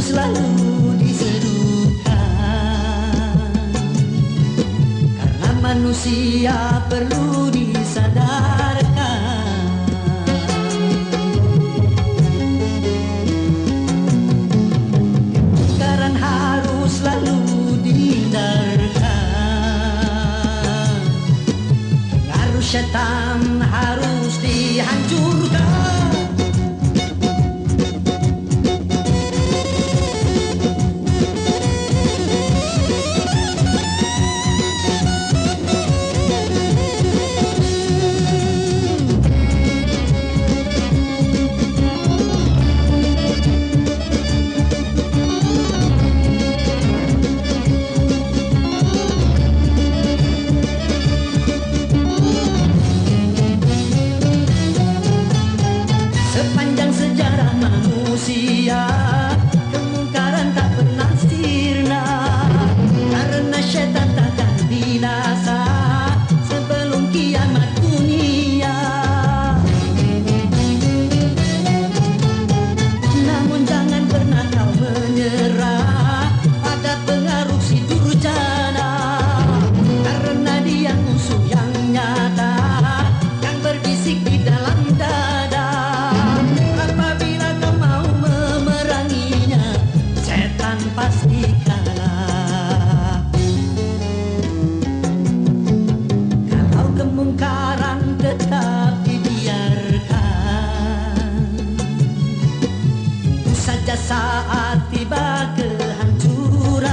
selalu diserukan, karena manusia perlu disadarkan. Kemungkaran harus selalu dihindarkan, pengaruh syaitan harus dihancurkan. Sepanjang sejarah manusia, kemungkaran tak pernah sirna, karena syaitan takkan binasa sebelum kiamat dunia. Namun jangan pernah kau menyerah pada pengaruh si durjana, karena dia musuh yang nyata yang berbisik di dalam dada. Pasti kalah. Kalau kemungkaran tetap dibiarkan, tunggu saja saat tiba kehancuran.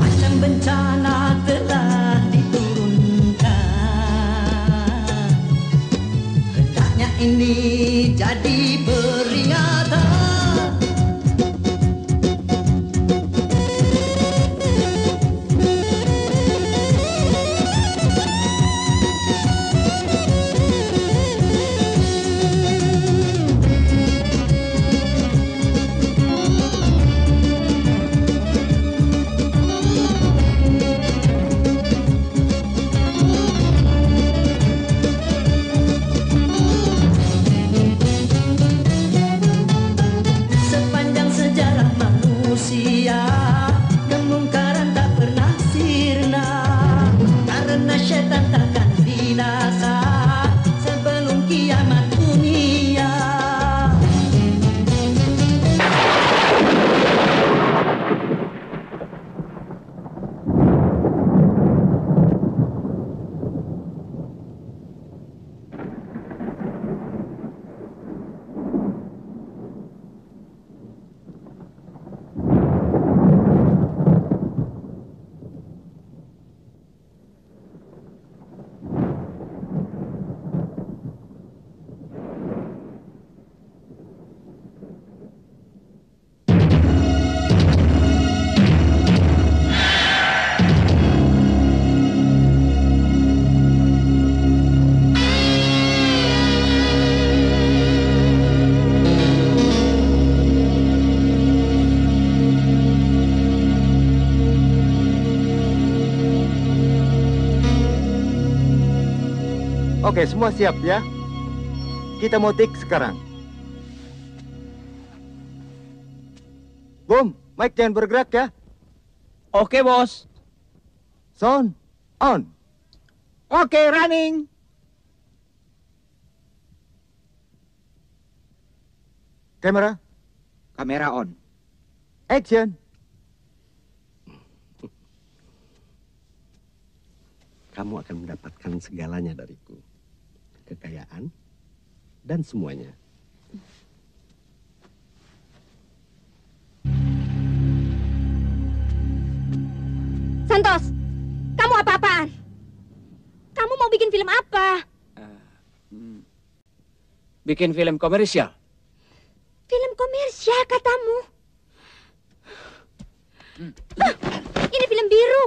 Macam bencana telah diturunkan, ini jadi peringatan. Kemungkaran tak pernah sirna, karena syaitan takkan binasa sebelum kiamat dunia. Oke, semua siap ya? Kita mau take sekarang. Boom, Mike jangan bergerak ya. Oke, bos. Sound on. Oke, running. Kamera. Kamera on. Action. Kamu akan mendapatkan segalanya dariku. Kekayaan dan semuanya. Santos, kamu apa-apaan? Kamu mau bikin film apa? Bikin film komersial. Film komersial katamu? Ini film biru.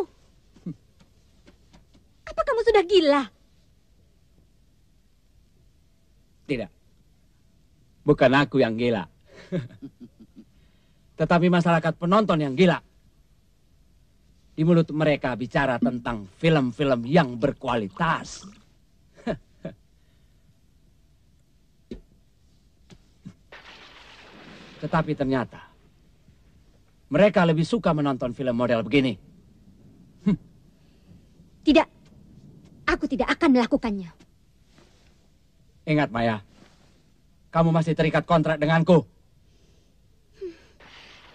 Apa kamu sudah gila? Tidak. Bukan aku yang gila. Tetapi masyarakat penonton yang gila. Di mulut mereka bicara tentang film-film yang berkualitas. Tetapi ternyata mereka lebih suka menonton film model begini. Tidak, aku tidak akan melakukannya. Ingat Maya, kamu masih terikat kontrak denganku.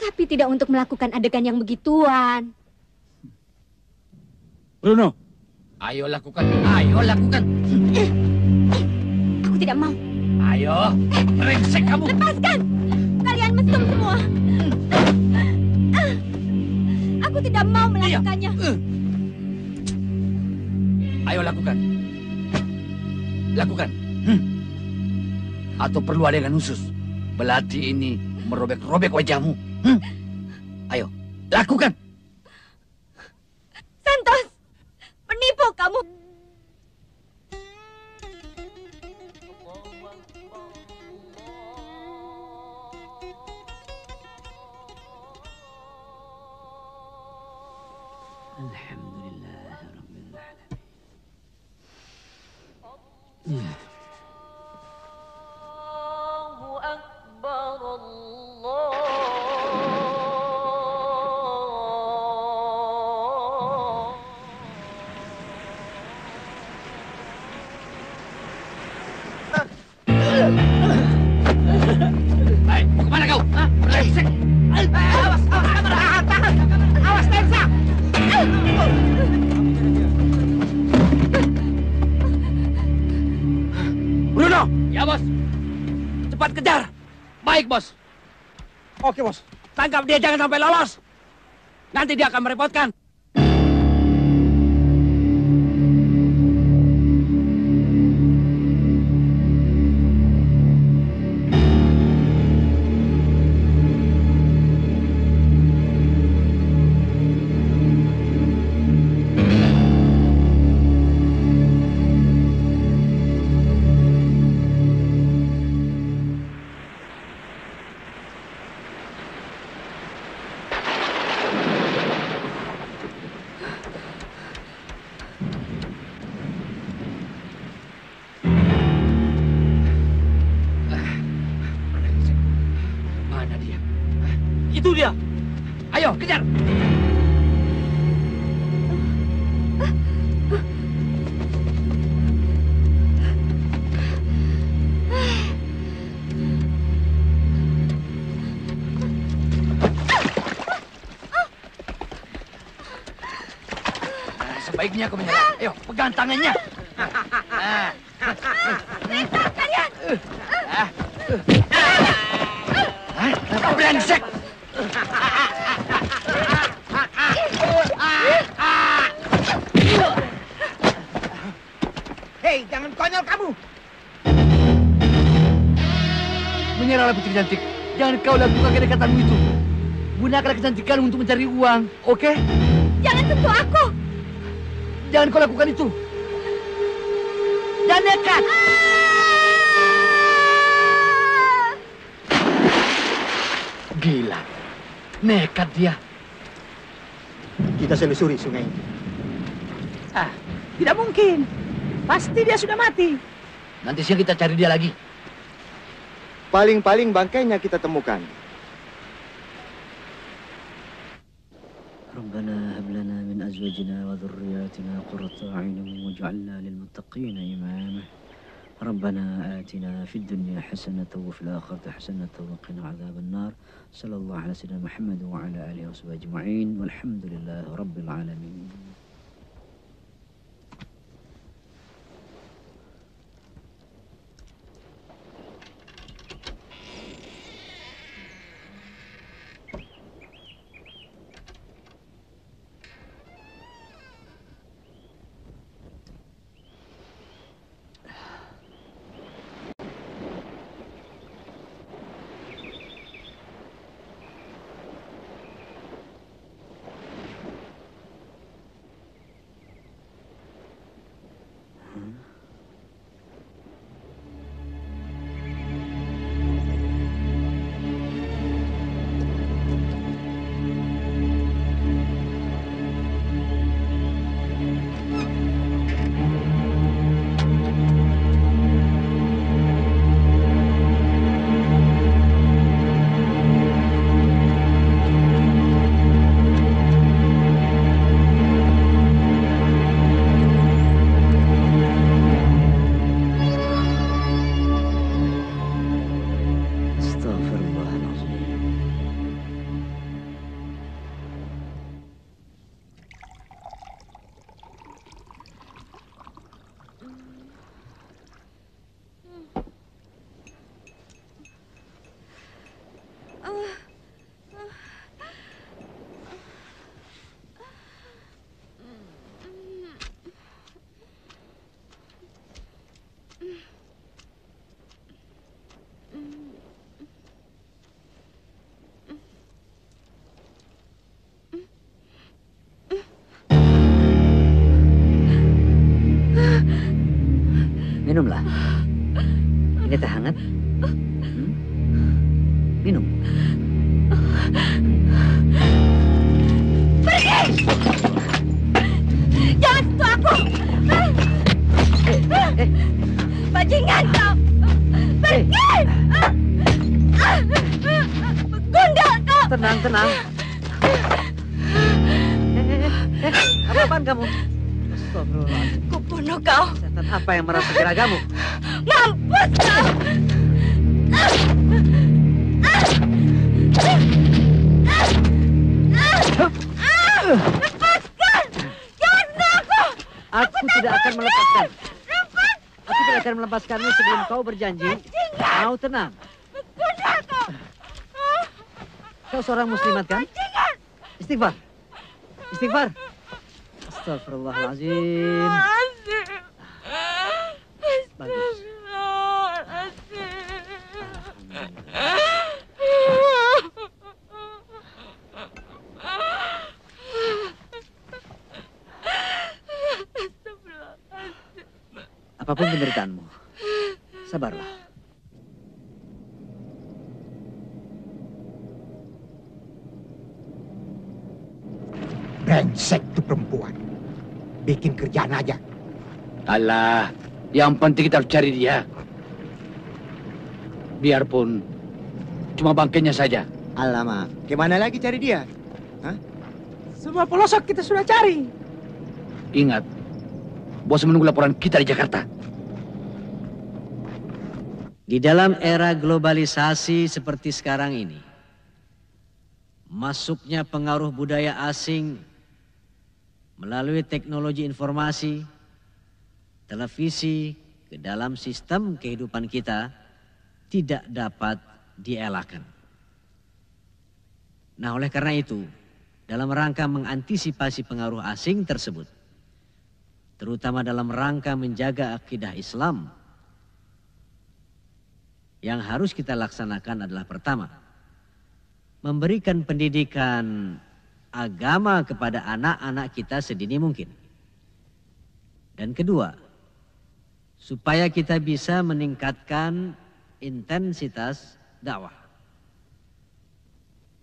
Tapi tidak untuk melakukan adegan yang begituan. Bruno, ayo lakukan, ayo lakukan. Aku tidak mau. Ayo, brengsek kamu. Lepaskan! Kalian mesum semua. Aku tidak mau melakukannya. Ayo lakukan. Lakukan. Atau perlu adegan khusus. Belati ini merobek-robek wajahmu. Ayo, lakukan. Santos, penipu kamu. Alhamdulillah Rabbil Alamin. Allahu Akbar, Allah. Baik, mau kemana kau? Brengsek. Awas, kamera, tahan. Awas, Tensa. Bruno! Ya, bos. Cepat kejar. Baik, bos. Oke, bos. Tangkap dia, jangan sampai lolos. Nanti dia akan merepotkan. Mana dia? Itu dia. Ayo, kejar. Sebaiknya kau menyerah. Ayo, pegang tangannya. Kalian! Brengsek. Hei, jangan konyol kamu. Menyerahlah putri cantik. Jangan kau lakukan kedekatanmu itu. Gunakanlah kecantikanmu untuk mencari uang, oke? Jangan sentuh aku! Jangan kau lakukan itu. Jangan nekat. Gila. Nekat dia. Kita selusuri sungai ini. Tidak mungkin. Pasti dia sudah mati. Nanti siang kita cari dia lagi. Paling-paling bangkainya kita temukan. ربنا هب لنا من أزواجنا وذرياتنا قرة أعين واجعلنا للمتقين إماما ربنا آتنا في الدنيا حسنة وفي الآخرة حسنة وقنا عذاب النار صلى الله على سيدنا محمد وعلى آله وصحبه أجمعين والحمد لله رب العالمين. Ada teh hangat? Minum. Pergi! Jangan sentuh aku! Bajingan kau! Pergi! Gundul kau! Tenang, tenang. Apa-apaan kamu? Astagfirullahaladzim. Kubunuh kau! Setan apa yang merasa geragamu? Mampus kau! Lepaskan! Jangan sentuh aku! Aku tidak akan melepaskan. Aku tidak akan melepaskanmu sebelum kau berjanji. Mau tenang. Gundul kau! Kau seorang muslimat kan? Istighfar. Istighfar. Astagfirullahaladzim. Bagus. Apapun penderitaanmu, sabarlah. Brengsek tuh perempuan. Bikin kerjaan aja. Alah, yang penting kita harus cari dia. Biarpun cuma bangkainya saja. Alamak, gimana lagi cari dia? Hah? Semua pelosok kita sudah cari. Ingat, bos menunggu laporan kita di Jakarta. Di dalam era globalisasi seperti sekarang ini, masuknya pengaruh budaya asing melalui teknologi informasi, televisi ke dalam sistem kehidupan kita tidak dapat dielakkan. Nah, oleh karena itu, dalam rangka mengantisipasi pengaruh asing tersebut, terutama dalam rangka menjaga akidah Islam, yang harus kita laksanakan adalah pertama, memberikan pendidikan agama kepada anak-anak kita sedini mungkin. Dan kedua, supaya kita bisa meningkatkan intensitas dakwah.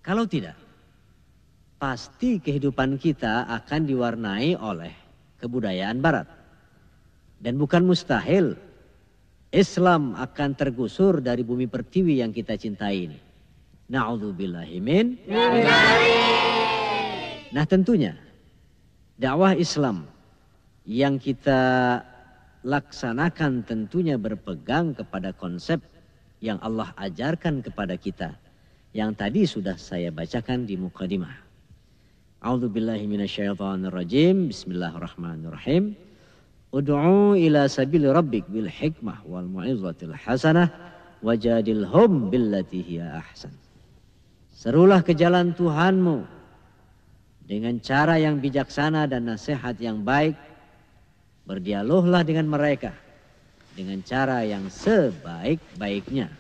Kalau tidak, pasti kehidupan kita akan diwarnai oleh kebudayaan Barat. Dan bukan mustahil Islam akan tergusur dari bumi pertiwi yang kita cintai ini. Na'udzubillahi min. Nah, tentunya dakwah Islam yang kita laksanakan tentunya berpegang kepada konsep yang Allah ajarkan kepada kita, yang tadi sudah saya bacakan di mukadimah. A'udzubillahi minasyaitonirrajim. Bismillahirrahmanirrahim. Ud'u ila sabili rabbik bil hikmah wal mau'izatil hasanah wajadilhum billati hiya ahsan. Serulah ke jalan Tuhanmu dengan cara yang bijaksana dan nasihat yang baik. Berdialoglah dengan mereka dengan cara yang sebaik-baiknya.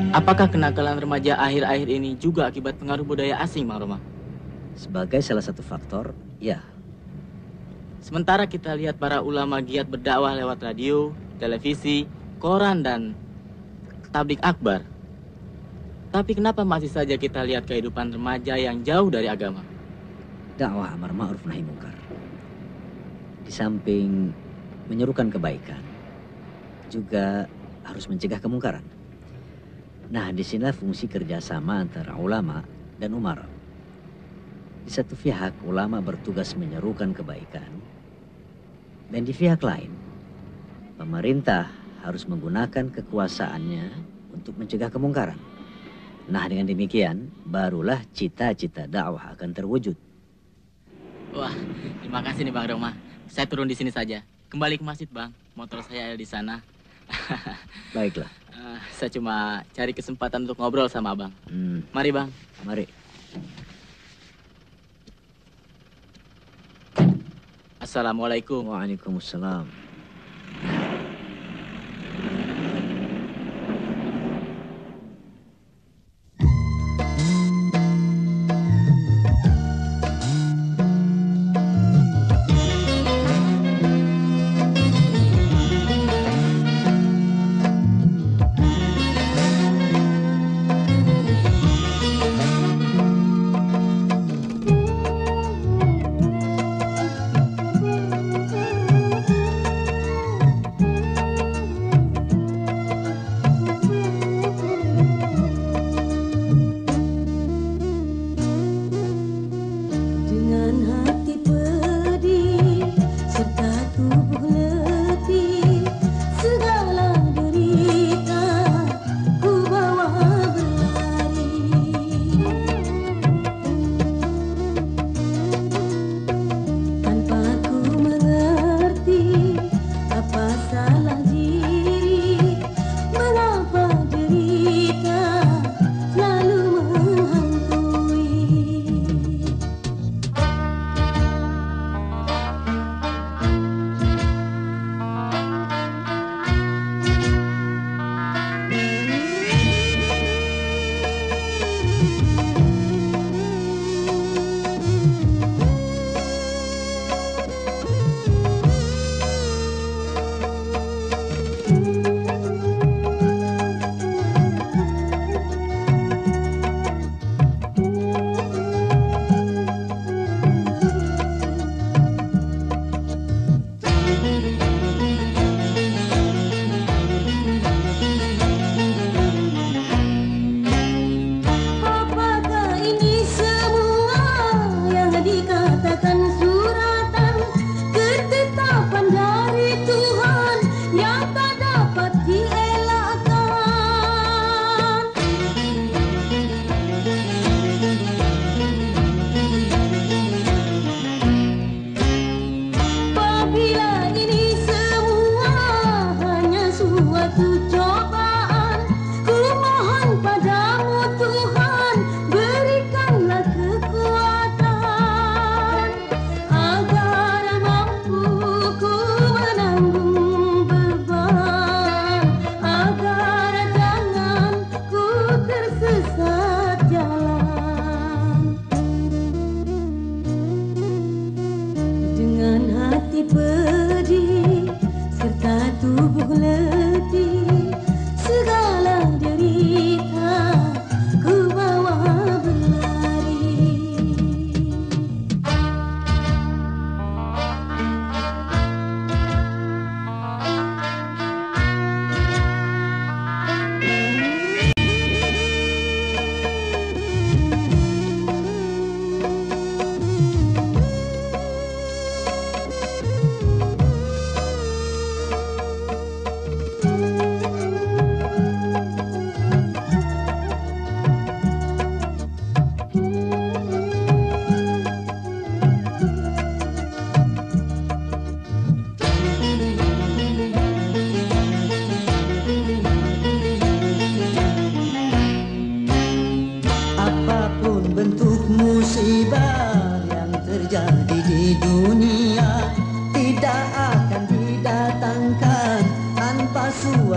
Apakah kenakalan remaja akhir-akhir ini juga akibat pengaruh budaya asing, Mang Roma? Sebagai salah satu faktor, ya. Sementara kita lihat para ulama giat berdakwah lewat radio, televisi, koran, dan tablik akbar. Tapi kenapa masih saja kita lihat kehidupan remaja yang jauh dari agama? Dakwah amar ma'ruf nahi munkar, di samping menyerukan kebaikan, juga harus mencegah kemungkaran. Nah, disinilah fungsi kerjasama antara ulama dan umara. Di satu pihak, ulama bertugas menyerukan kebaikan. Dan di pihak lain, pemerintah harus menggunakan kekuasaannya untuk mencegah kemungkaran. Nah, dengan demikian, barulah cita-cita dakwah akan terwujud. Wah, terima kasih nih Bang Roma. Saya turun di sini saja. Kembali ke masjid, Bang. Motor saya ada di sana. Baiklah. Saya cuma cari kesempatan untuk ngobrol sama Abang. Mari, Bang. Mari. Assalamualaikum. Waalaikumsalam.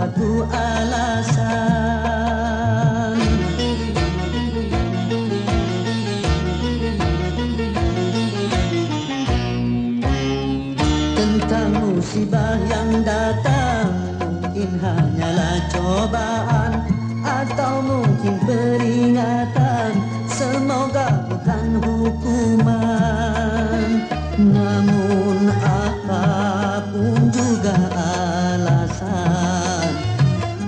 suatu alasan. Tentang musibah yang datang, mungkin hanyalah cobaan atau mungkin peringatan, semoga bukan hukuman. Namun apapun juga alasan,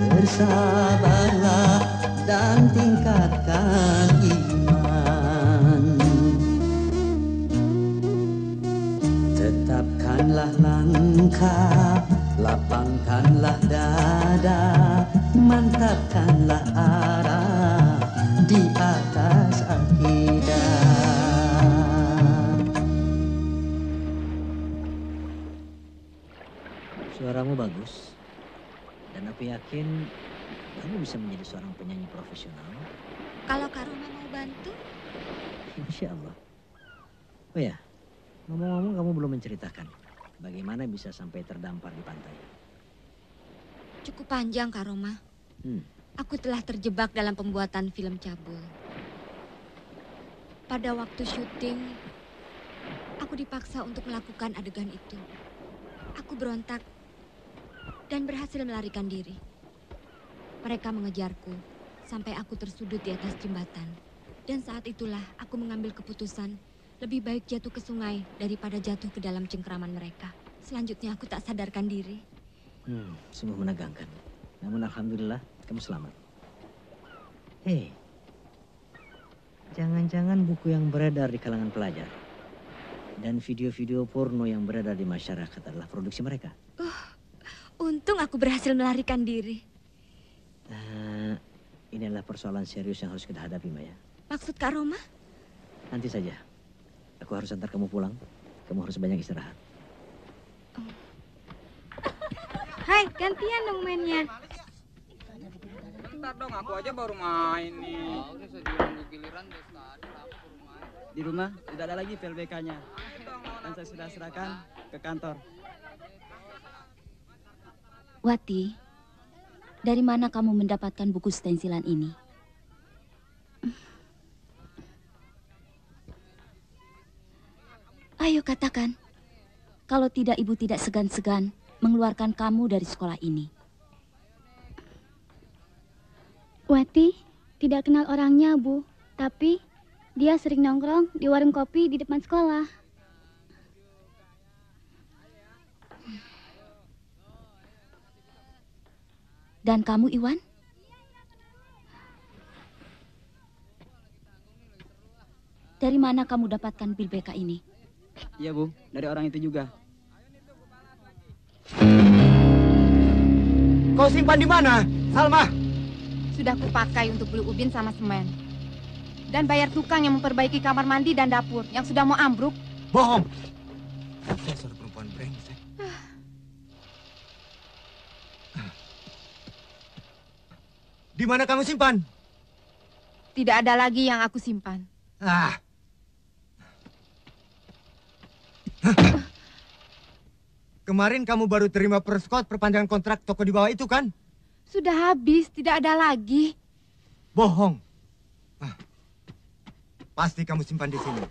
bersabarlah dan tingkatkan iman. Tetapkanlah langkah, lapangkanlah dada, mantapkanlah arah di atas akidah. Suaramu bagus, dan aku yakin kamu bisa menjadi seorang penyanyi profesional. Kalau Kak Roma mau bantu, Insya Allah. Oh ya, ngomong-ngomong kamu belum menceritakan bagaimana bisa sampai terdampar di pantai. cukup panjang Kak Roma. Aku telah terjebak dalam pembuatan film cabul. Pada waktu syuting, aku dipaksa untuk melakukan adegan itu. Aku berontak dan berhasil melarikan diri. Mereka mengejarku sampai aku tersudut di atas jembatan. Dan saat itulah aku mengambil keputusan lebih baik jatuh ke sungai daripada jatuh ke dalam cengkeraman mereka. Selanjutnya aku tak sadarkan diri. Sungguh menegangkan. Namun alhamdulillah kamu selamat. Hei, jangan-jangan buku yang beredar di kalangan pelajar dan video-video porno yang beredar di masyarakat adalah produksi mereka? Untung aku berhasil melarikan diri. Ini adalah persoalan serius yang harus kita hadapi, Maya. Maksud Kak Roma? Nanti saja. Aku harus antar kamu pulang. Kamu harus banyak istirahat. Hai, gantian dong mainnya. Bentar dong, aku aja baru main nih. Di rumah tidak ada lagi PLBK-nya. Dan saya sudah serahkan ke kantor. Wati, dari mana kamu mendapatkan buku stensilan ini? Ayo katakan, kalau tidak ibu tidak segan-segan mengeluarkan kamu dari sekolah ini. Wati tidak kenal orangnya, Bu. Tapi dia sering nongkrong di warung kopi di depan sekolah. Dan kamu, Iwan? Dari mana kamu dapatkan bil BK ini? Iya, Bu. Dari orang itu juga. Kau simpan di mana, Salma? Sudah kupakai untuk beli ubin sama semen. Dan bayar tukang yang memperbaiki kamar mandi dan dapur yang sudah mau ambruk. Bohong. Dasar perempuan brengsek. Di mana kamu simpan? Tidak ada lagi yang aku simpan. Kemarin kamu baru terima perskot perpanjangan kontrak toko di bawah itu kan? Sudah habis, tidak ada lagi. Bohong. Pasti kamu simpan di sini.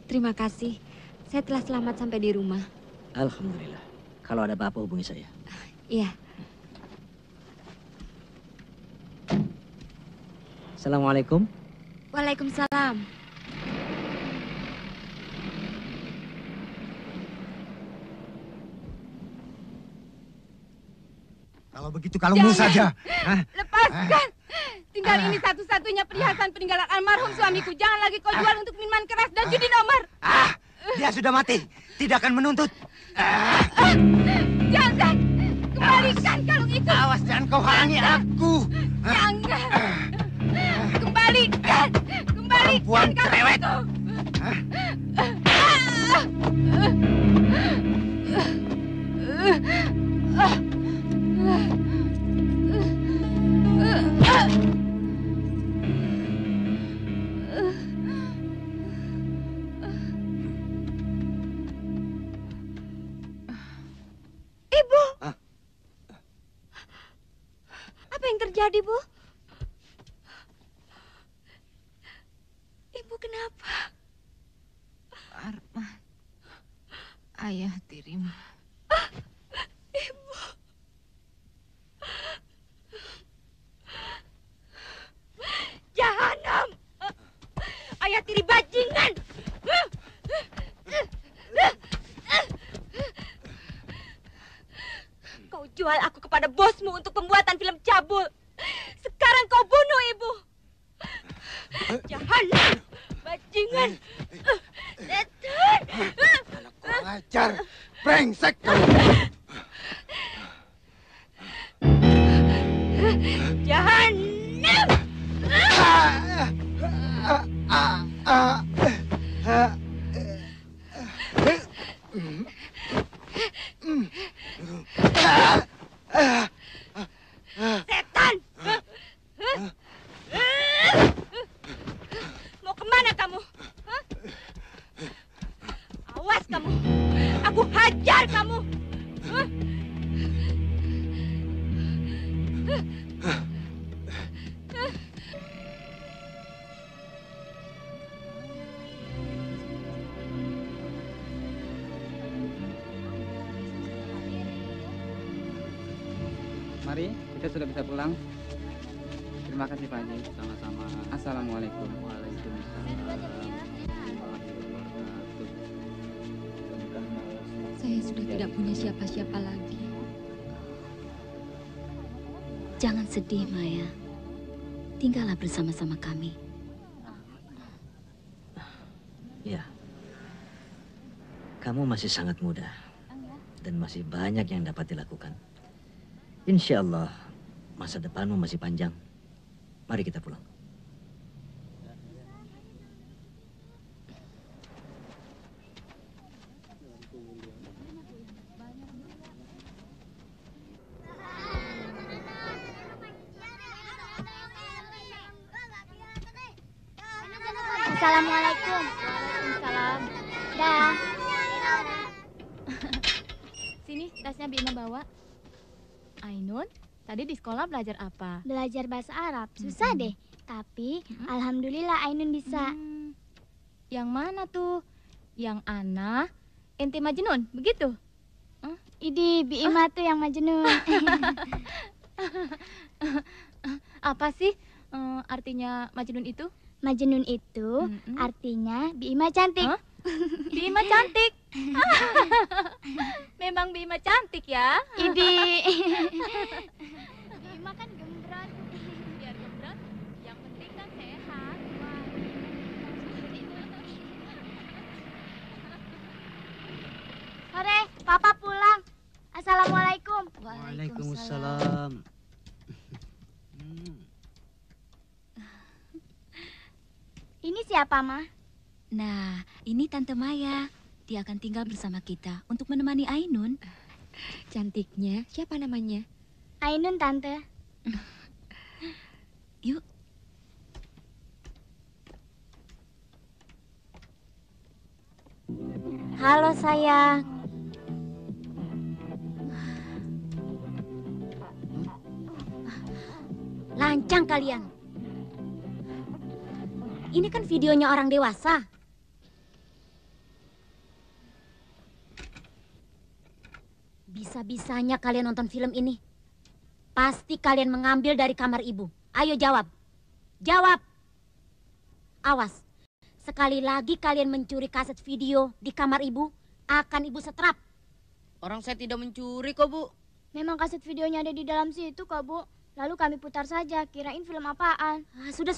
Terima kasih. Saya telah selamat sampai di rumah. Alhamdulillah. Kalau ada apa-apa hubungi saya. Iya. Assalamualaikum. Waalaikumsalam. Kalau begitu kalungmu saja. Lepaskan. Tinggal ini satu-satunya perhiasan peninggalan almarhum suamiku. Jangan lagi kau jual untuk minuman keras dan judi nomor. Dia sudah mati. Tidak akan menuntut. Jangan. Kembalikan kalung itu. Awas, jangan kau halangi aku. Jangan. Kembalikan. Perempuan cerewet. Ibu. Apa yang terjadi, Bu? Ibu kenapa? Arman. Ayah tirimu. Ibu. Jahanam. Ayah tiri bajingan. Kau jual aku kepada bosmu untuk pembuatan film cabul. Sekarang kau bunuh ibu. Jahanam! Bajingan! Setan! Anak kurang ajar! Brengsek kamu! Jahanam! Setan! Mau kemana kamu? Awas kamu! Aku hajar kamu! Mari, kita sudah bisa pulang. Terima kasih Pak Haji. Sama-sama. Assalamualaikum. Saya sudah tidak punya siapa-siapa lagi. Jangan sedih, Maya. Tinggallah bersama-sama kami. Ya, kamu masih sangat muda dan masih banyak yang dapat dilakukan. Insya Allah, masa depanmu masih panjang. Mari kita pulang. Assalamualaikum. Waalaikumsalam. Dah. Sini, tasnya Bima bawa. Ainun, tadi di sekolah belajar apa? Belajar bahasa Arab. Susah deh. Tapi alhamdulillah Ainun bisa. Yang mana tuh? Yang Ana, ente Majnun, begitu? Idi, Bima tuh yang Majnun. Apa sih artinya Majnun itu? Majnun itu artinya Bima cantik. Bima cantik. Memang Bima cantik ya. Idi. Bima kan gembrot. Biar gembrot, yang penting kan sehat. Sore, Papa pulang. Assalamualaikum. Waalaikumsalam. Ini siapa, Ma? Nah, ini Tante Maya. Dia akan tinggal bersama kita untuk menemani Ainun. Cantiknya, siapa namanya? Ainun, Tante. Yuk. Halo, sayang. Lancang kalian. Ini kan videonya orang dewasa. Bisa-bisanya kalian nonton film ini. Pasti kalian mengambil dari kamar ibu. Ayo jawab. Jawab. Awas. Sekali lagi kalian mencuri kaset video di kamar ibu, akan ibu setrap. Orang saya tidak mencuri kok, Bu. Memang kaset videonya ada di dalam situ kok, Bu. Lalu kami putar saja, kirain film apaan. Sudah.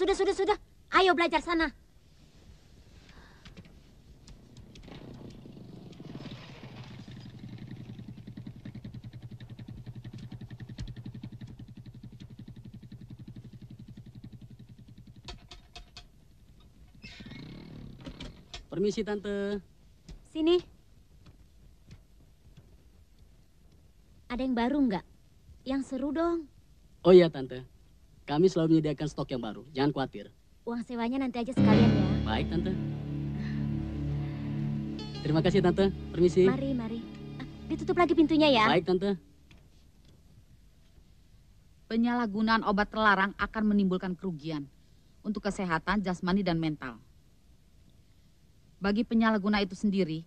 Ayo belajar sana. Permisi, Tante. Sini. Ada yang baru nggak? Yang seru dong. Oh iya, Tante. Kami selalu menyediakan stok yang baru. Jangan khawatir. Uang sewanya nanti aja sekalian ya. Baik, Tante. Terima kasih, Tante. Permisi. Mari. Ditutup lagi pintunya ya. Baik, Tante. Penyalahgunaan obat terlarang akan menimbulkan kerugian untuk kesehatan jasmani dan mental. Bagi penyalahguna itu sendiri,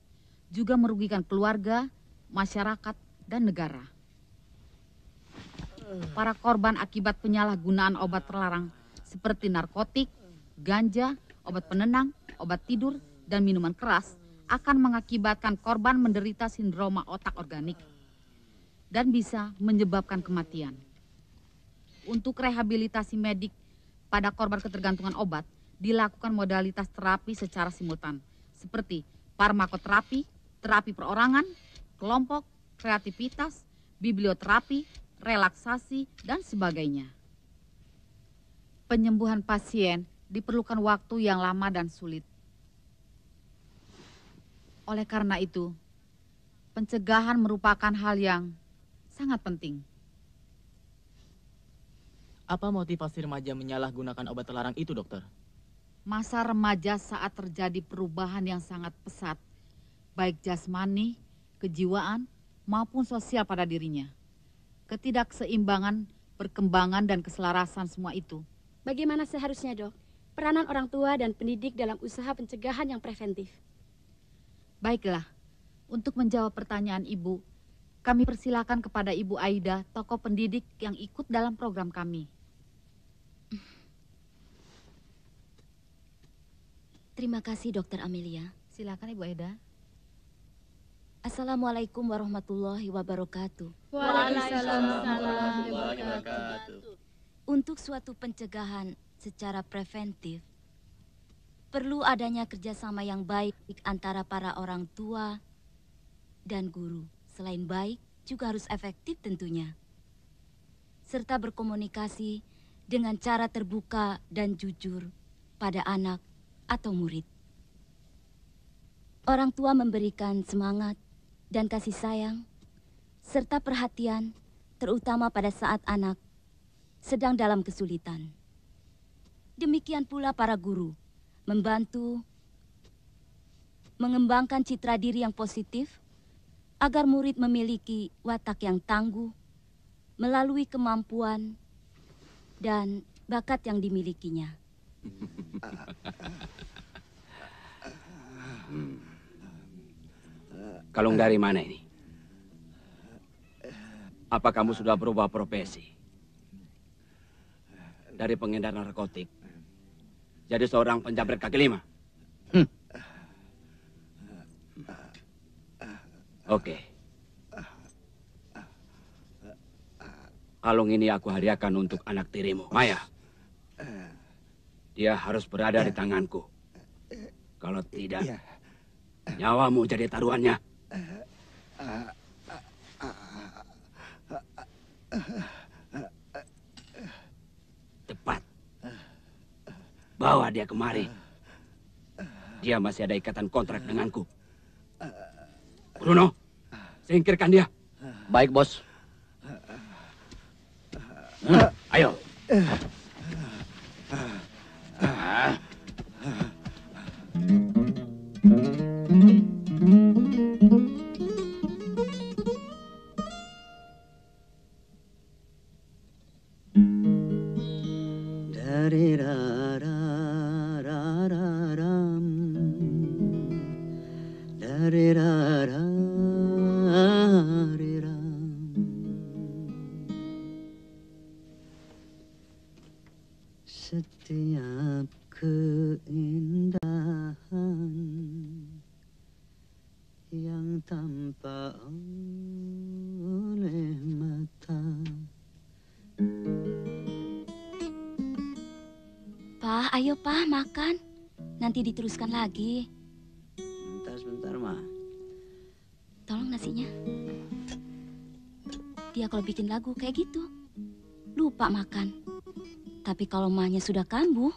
juga merugikan keluarga, masyarakat, dan negara. Para korban akibat penyalahgunaan obat terlarang seperti narkotik, ganja, obat penenang, obat tidur, dan minuman keras akan mengakibatkan korban menderita sindroma otak organik dan bisa menyebabkan kematian. Untuk rehabilitasi medik pada korban ketergantungan obat dilakukan modalitas terapi secara simultan, seperti farmakoterapi, terapi perorangan, kelompok, kreativitas, biblioterapi, relaksasi, dan sebagainya. Penyembuhan pasien diperlukan waktu yang lama dan sulit. Oleh karena itu, pencegahan merupakan hal yang sangat penting. Apa motivasi remaja menyalahgunakan obat terlarang itu, dokter? Masa remaja saat terjadi perubahan yang sangat pesat, baik jasmani, kejiwaan, maupun sosial pada dirinya. Ketidakseimbangan, perkembangan, dan keselarasan semua itu. Bagaimana seharusnya, Dok? Peranan orang tua dan pendidik dalam usaha pencegahan yang preventif. Baiklah, untuk menjawab pertanyaan Ibu, kami persilakan kepada Ibu Aida, tokoh pendidik yang ikut dalam program kami. Terima kasih, Dokter Amelia. Silakan, Ibu Aida. Assalamualaikum warahmatullahi wabarakatuh. Waalaikumsalam warahmatullahi wabarakatuh. Untuk suatu pencegahan secara preventif, perlu adanya kerjasama yang baik antara para orang tua dan guru. Selain baik, juga harus efektif tentunya. Serta berkomunikasi dengan cara terbuka dan jujur pada anak atau murid. Orang tua memberikan semangat dan kasih sayang, serta perhatian, terutama pada saat anak sedang dalam kesulitan. Demikian pula para guru, membantu mengembangkan citra diri yang positif, agar murid memiliki watak yang tangguh, melalui kemampuan dan bakat yang dimilikinya. Kalung dari mana ini? Apa kamu sudah berubah profesi? Dari pengedar narkotik jadi seorang penjamret kaki lima? Oke. Kalung ini aku hadiahkan untuk anak tirimu, Maya. Dia harus berada di tanganku. Kalau tidak, nyawamu jadi taruhannya. Tepat. Bawa dia kemari. Dia masih ada ikatan kontrak denganku. Bruno, singkirkan dia. Baik, Bos. Ayo. Dari rara ram, dari rara ram. Setiap keindahan yang tampak oleh mata. Pak, ayo Pak, makan. Nanti diteruskan lagi. Sebentar, Ma. Tolong nasinya. Dia kalau bikin lagu kayak gitu, lupa makan. Tapi kalau mahnya sudah kambuh,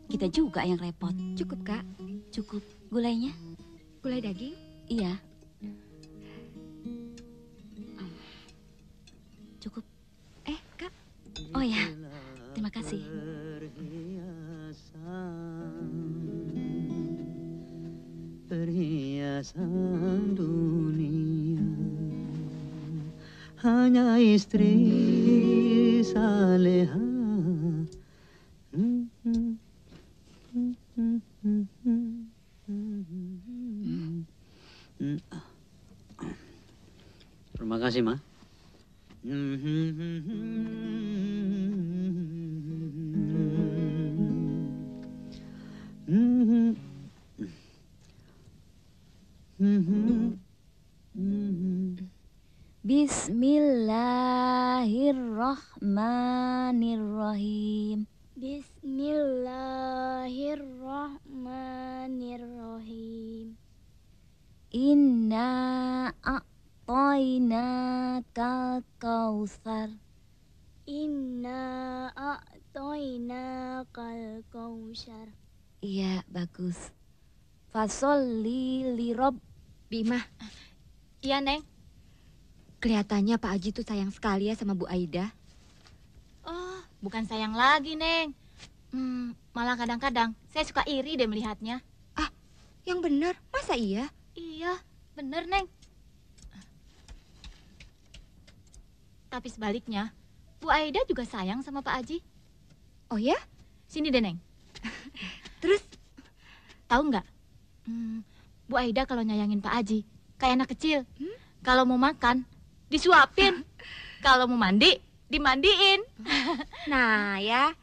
kita juga yang repot. Cukup, Kak? Cukup. Gulainya? Gulai daging? Iya. Cukup. Kak. Oh ya, terima kasih. Perhiasan dunia hanya istri saleha. Terima kasih, Ma. Bismillahirrahmanirrahim. Bismillah. Inna a'toinakal kautsar. Inna a'toinakal kautsar. Iya, bagus. Fasholli lirob. Bima. Iya, Neng. Kelihatannya Pak Haji tuh sayang sekali ya sama Bu Aida. Oh, bukan sayang lagi, Neng. Malah kadang-kadang saya suka iri deh melihatnya. Ah, yang benar? Masa iya? Iya, bener, Neng. Tapi sebaliknya, Bu Aida juga sayang sama Pak Haji. Oh ya? Sini deh, Neng. Terus? Tahu nggak? Bu Aida kalau nyayangin Pak Haji, kayak anak kecil. Kalau mau makan, disuapin. Kalau mau mandi, dimandiin. Nah ya,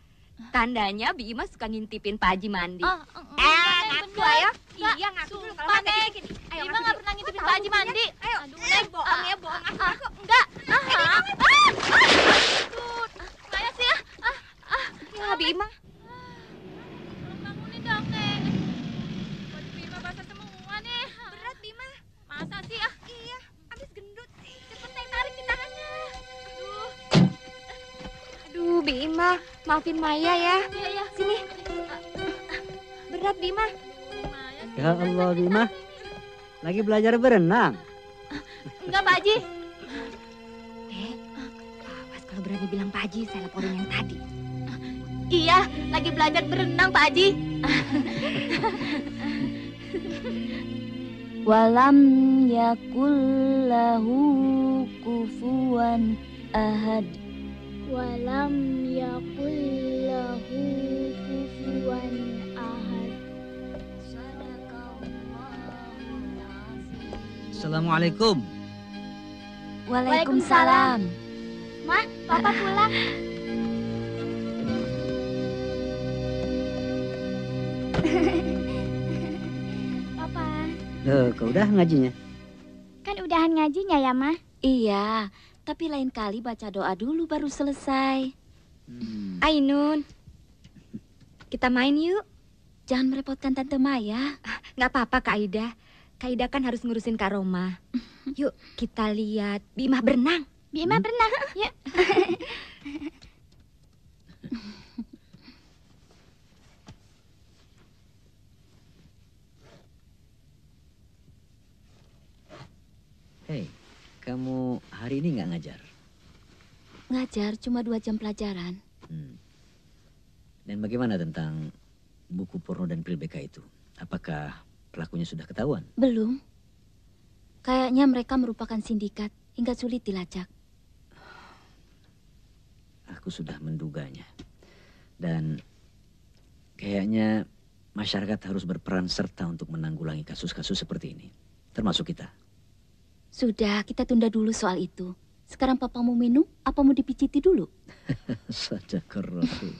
tandanya Bi Ima suka ngintipin Pak Haji mandi. Ngaku ayo. Nggak, Iya ngaku dulu kalau sumpah, nggak Neng. gini. Ayo, Bima ngaku nggak dulu. pernah ngintipin Kok Pak tahu Haji buktinya? mandi. Ayo, Aduh, Neng, Neng. bohong ya, bohong. Aku. Enggak. Aduh, Kayak sih ya. ya Bi Ima. Bangunin dong, Neng. Baju Bima basah semua nih. Berat Bima. Masa sih ya? Iya, habis gendut. Cepet, Neng, tarik di tangannya. Aduh, Bi Ima, maafin Maya ya. Iya. Sini. Berat Bima. Ya Allah, Bima. Lagi belajar berenang. Enggak, Pak Haji. Awas kalau berani bilang Pak Haji, saya laporin yang tadi. Iya, lagi belajar berenang, Pak Haji. Walam yakul lahu kufuwan ahad. Walam yakul lahu kufuwan ahad. Assalamualaikum. Waalaikumsalam. Ma, Papa pulang. Papa, Loh, kau udah ngajinya? kan udahan ngajinya ya, Ma? Iya, tapi lain kali baca doa dulu baru selesai. Ainun, kita main yuk. Jangan merepotkan Tante Maya. Nggak apa-apa Kak Aida. Kak Aida kan harus ngurusin Kak Roma. Yuk kita lihat Bima berenang. Bima berenang, yuk. Hei, kamu hari ini nggak ngajar? Ngajar cuma 2 jam pelajaran. Dan bagaimana tentang buku porno dan pil BK itu? Apakah pelakunya sudah ketahuan? Belum. Kayaknya mereka merupakan sindikat hingga sulit dilacak. Aku sudah menduganya. Dan kayaknya masyarakat harus berperan serta untuk menanggulangi kasus-kasus seperti ini. Termasuk kita. Sudah, kita tunda dulu soal itu. Sekarang papa mau minum, apa mau dipiciti dulu? Sadaqar Rasul.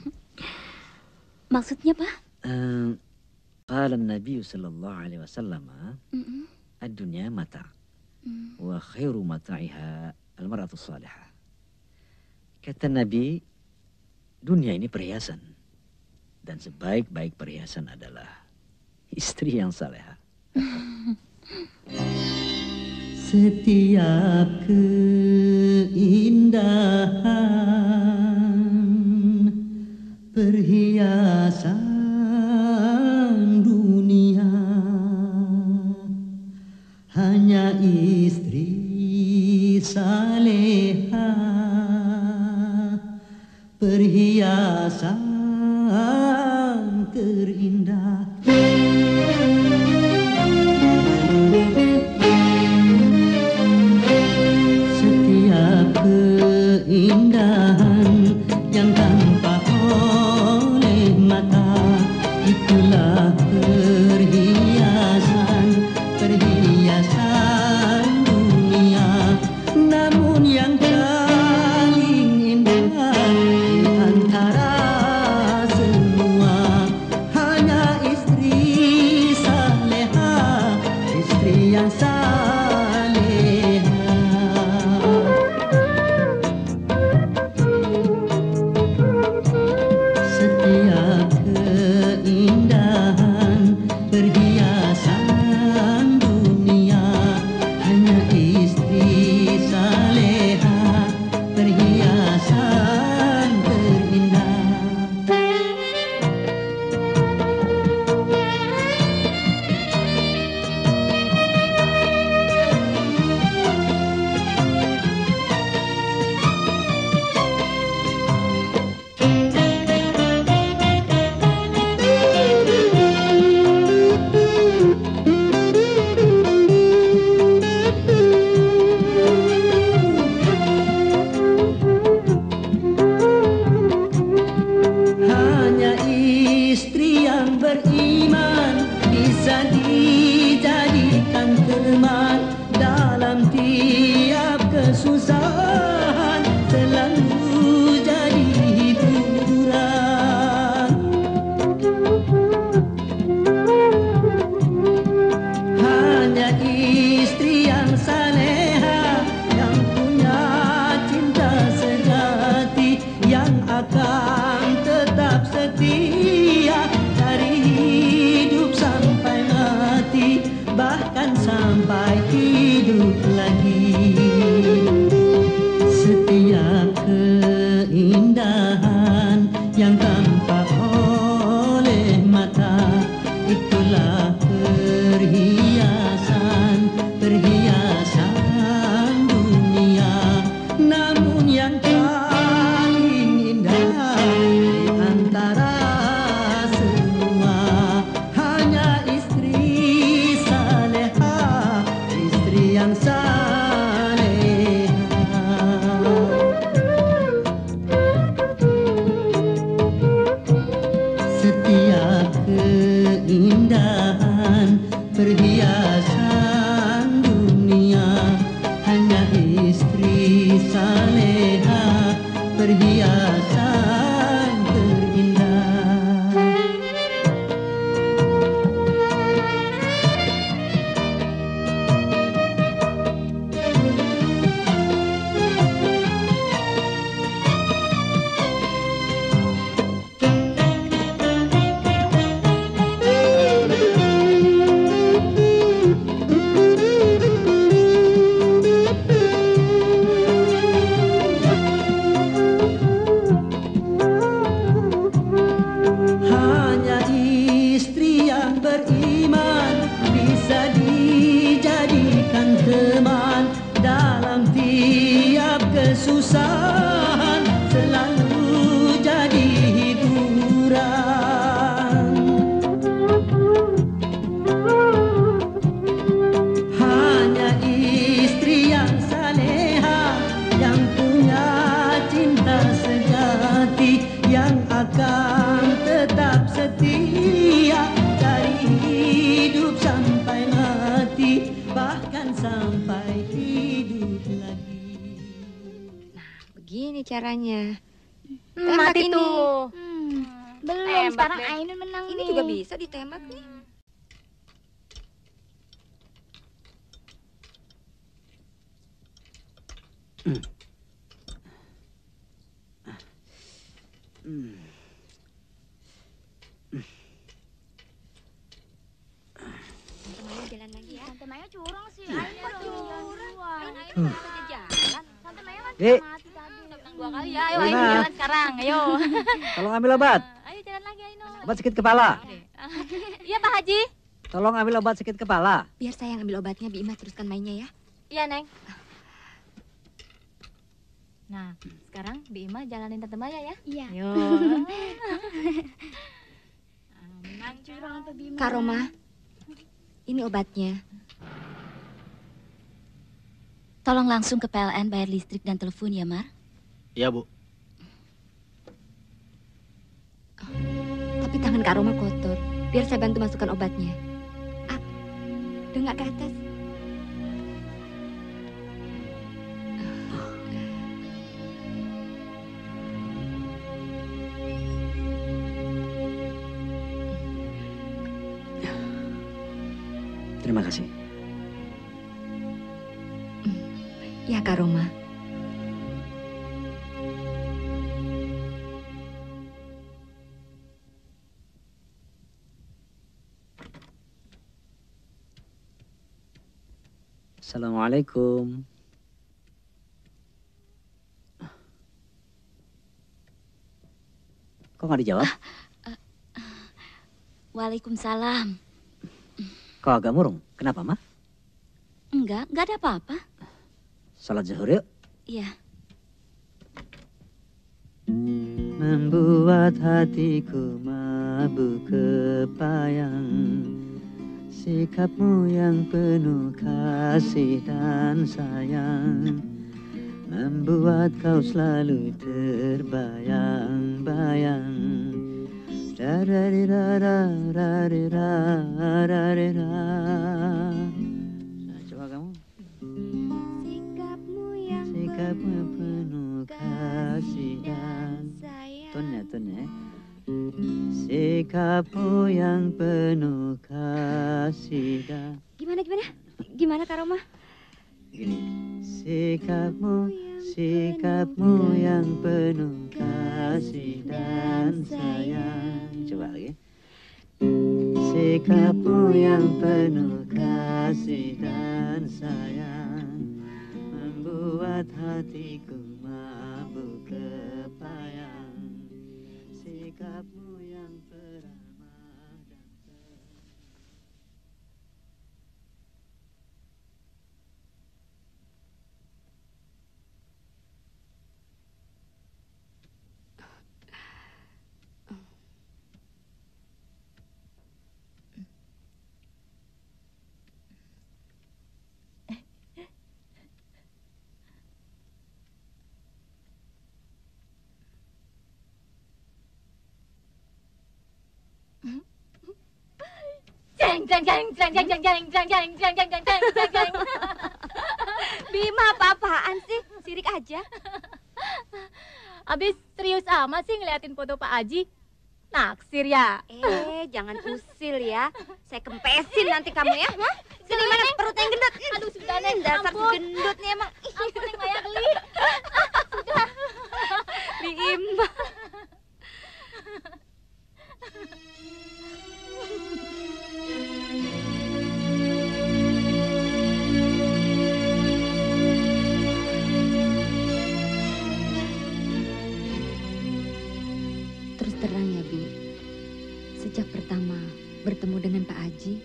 Maksudnya, Pak? Qala Nabi sallallahu alaihi wasallam, ad-dunya mata' wa khairu mata'iha al-mar'atu salihah. Kata Nabi, dunia ini perhiasan. Dan sebaik-baik perhiasan adalah istri yang salehah. Setiap keindahan perhiasan dunia hanya istri salehah perhiasan terindah. Keindahan yang tampak oleh mata itulah perhiasan dunia. Namun yang paling indah di antara semua hanya istri salehah, istri yang istri yang beriman bisa dijadikan teman dalam tiap kesusahan, selalu jadi hiburan. Hanya istri yang saleha, yang punya cinta sejati, yang akan tetap setia dari hidup sampai mati, bahkan sampai hidup lagi. Setiap keindahan yang tampak oleh mata, itulah perhiasan dunia. Namun yang paling indah di antara semua hanya istri saleha, istri yang setiap keindahan perhiasan dunia hanya istri saleha, perhiasan terindah. Hanya istri yang beriman bisa dijadikan teman dalam tiap kesusahan, selalu jadi hiburan. Hanya istri yang saleha, yang punya cinta sejati, yang akan tetap setia dari hidup sampai mati, bahkan sampai hidup lagi. Begini caranya. Tembak Mati ini. tuh. Belum, Tembak sekarang deh. Ainun menang Ini nih. juga bisa ditembak nih. Jalan lagi ya. Tante Maya curang sih. Ayo dong. Jalan. Tante Maya kan Dek. mati tadi. Menang 2 kali ya. Ayo, Lina. ayo jalan sekarang. Ayo. Tolong ambil obat. Ayo jalan lagi, Aino. Obat sakit kepala. Iya, Pak Haji. Tolong ambil obat sakit kepala. Biar saya yang ambil obatnya, Bi Ima teruskan mainnya ya. Iya, Neng. Nah, sekarang Bi Ima jalanin Tante Maya ya. Iya. Yo. Menang curang apa Bima? Kak Roma, ini obatnya. Tolong langsung ke PLN bayar listrik dan telepon ya, Mar. Iya, Bu. Tapi tangan Kak Roma kotor. Biar saya bantu masukkan obatnya. Dengak ke atas. Terima kasih. Ya, Kak Roma. Assalamualaikum. Kok nggak dijawab? Waalaikumsalam. Kok agak murung? Kenapa, Ma? Enggak ada apa-apa. Salat zuhur yuk. Iya. Membuat hatiku mabuk kepayang, sikapmu yang penuh kasih dan sayang membuat kau selalu terbayang-bayang Nah, coba kamu. Sikapmu yang penuh kasih dan sayang. Tonnya. Sikapmu yang penuh kasih dan. Gimana Kak Roma? Gini. Sikapmu yang penuh kasih dan sayang. Coba lagi. Sikapmu yang penuh kasih dan sayang membuat hatiku mabuk kepayang. Sikapmu yang peramah dan Jeng. Bima, apa-apaan sih? Sirik aja. Abis serius amat sih ngeliatin foto Pak Haji. Naksir ya? Jangan usil ya. Saya kempesin nanti kamu ya. Sini mana perutnya yang gendut. Aduh, sudah Neng. Dasar Ampun. gendut nih emang. Ampun, Neng Maya geli. Sudah. Bima. Terus terang ya, Bi. Sejak pertama bertemu dengan Pak Haji,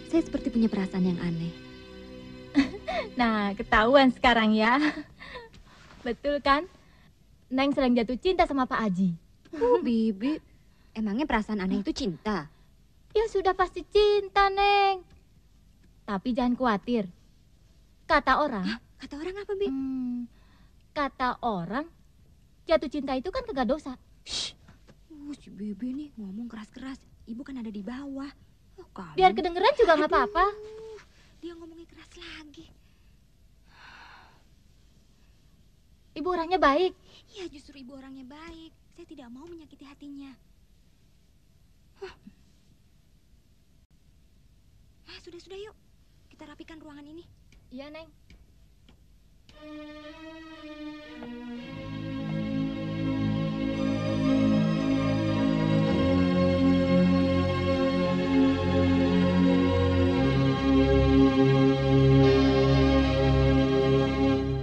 saya seperti punya perasaan yang aneh. Nah, ketahuan sekarang ya. Betul kan? Neng sering jatuh cinta sama Pak Haji. Bibi, emangnya perasaan aneh itu cinta? Ya sudah pasti cinta, Neng. Tapi jangan khawatir. Kata orang. Kata orang apa, Bi? Kata orang, jatuh cinta itu kan kagak dosa. Si Bibi nih ngomong keras-keras. Ibu kan ada di bawah. Kamu. Biar kedengeran juga nggak apa-apa. Dia ngomongnya keras lagi. Ibu orangnya baik. Ya justru ibu orangnya baik. Saya tidak mau menyakiti hatinya. Sudah yuk. Kita rapikan ruangan ini. Iya, Neng.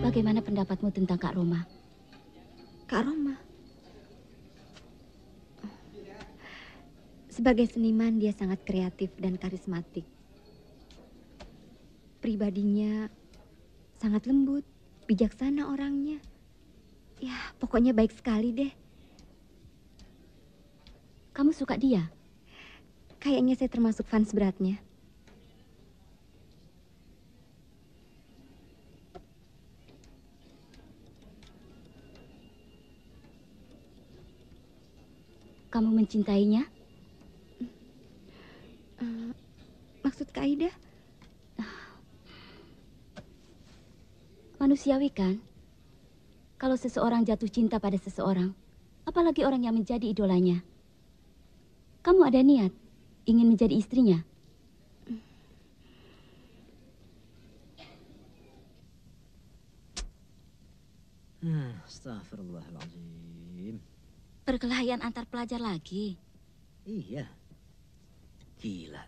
Bagaimana pendapatmu tentang Kak Roma? Kak Roma? Sebagai seniman dia sangat kreatif dan karismatik. Pribadinya sangat lembut, bijaksana orangnya. Ya, pokoknya baik sekali deh. Kamu suka dia? Kayaknya saya termasuk fans beratnya. Kamu mencintainya? Maksud Kak Aida? Manusiawi kan? Kalau seseorang jatuh cinta pada seseorang, apalagi orang yang menjadi idolanya. Kamu ada niat ingin menjadi istrinya? Astagfirullahaladzim. Perkelahian antar pelajar lagi? Iya. Gila.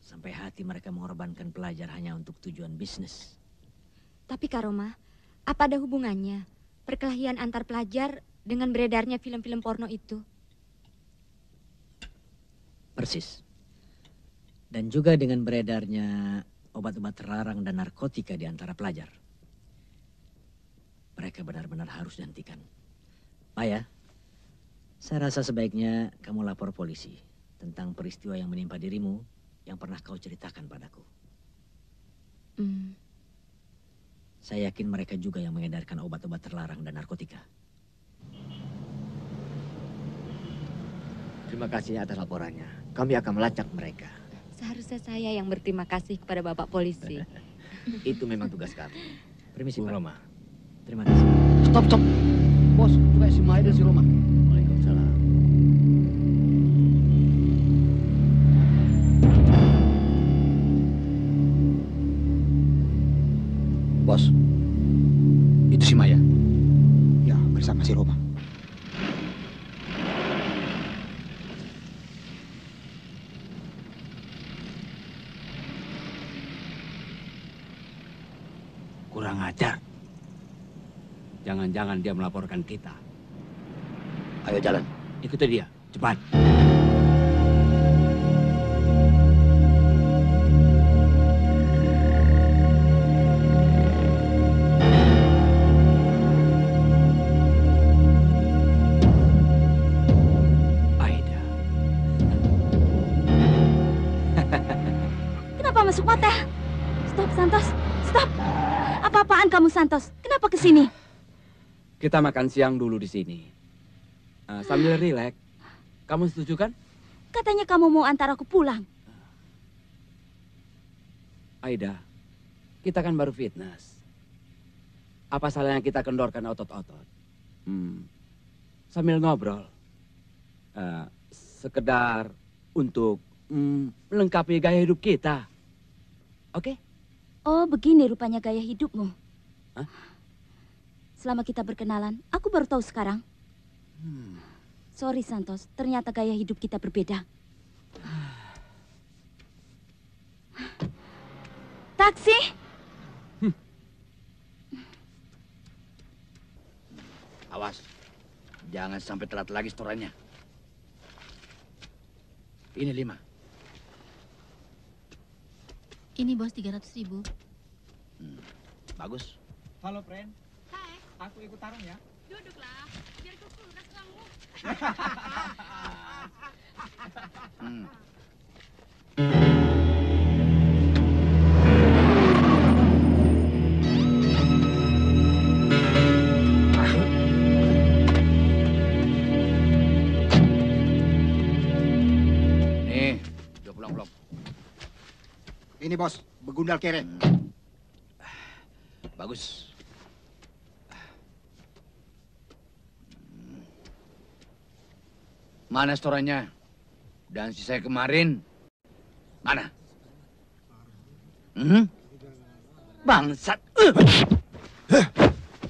Sampai hati mereka mengorbankan pelajar hanya untuk tujuan bisnis. Tapi Kak Roma, apa ada hubungannya perkelahian antar pelajar dengan beredarnya film-film porno itu? Persis. Dan juga dengan beredarnya obat-obat terlarang dan narkotika di antara pelajar. Mereka benar-benar harus dihentikan. Maya, saya rasa sebaiknya kamu lapor polisi tentang peristiwa yang menimpa dirimu yang pernah kau ceritakan padaku. Saya yakin mereka juga yang mengedarkan obat-obat terlarang dan narkotika. Terima kasih atas laporannya. Kami akan melacak mereka. Seharusnya saya yang berterima kasih kepada Bapak polisi. Itu memang tugas kami. Permisi, Bu Pak. Roma. Terima kasih. Stop. Bos, coba si Maya dan si Roma. Waalaikumsalam. Bos, itu si Maya. Ya, bersama si Roma. Kurang ajar. Jangan-jangan dia melaporkan kita. Ayo jalan. Ikuti dia, cepat. Aida. Kenapa masuk motel? Stop, Santos. Stop. Apa-apaan kamu, Santos? Kenapa ke sini? Kita makan siang dulu di sini. Sambil rileks. Kamu setuju kan? Katanya kamu mau antar aku pulang. Aida, kita kan baru fitness. Apa salahnya kita kendorkan otot-otot? Sambil ngobrol. Sekedar untuk melengkapi gaya hidup kita. Oke? Oh, begini rupanya gaya hidupmu. Hah? Selama kita berkenalan, aku baru tahu sekarang. Sorry, Santos. Ternyata gaya hidup kita berbeda. Taksi! Awas, jangan sampai telat lagi setorannya. Ini 5. Ini bos 300.000. Bagus. Halo, friend. Hai. Aku ikut tarung ya. Duduklah, biar kukuras kamu. Nih, udah pulang belum? Ini bos, begundal kere. Bagus. Mana setorannya? Dan sisa kemarin, mana? Bangsat.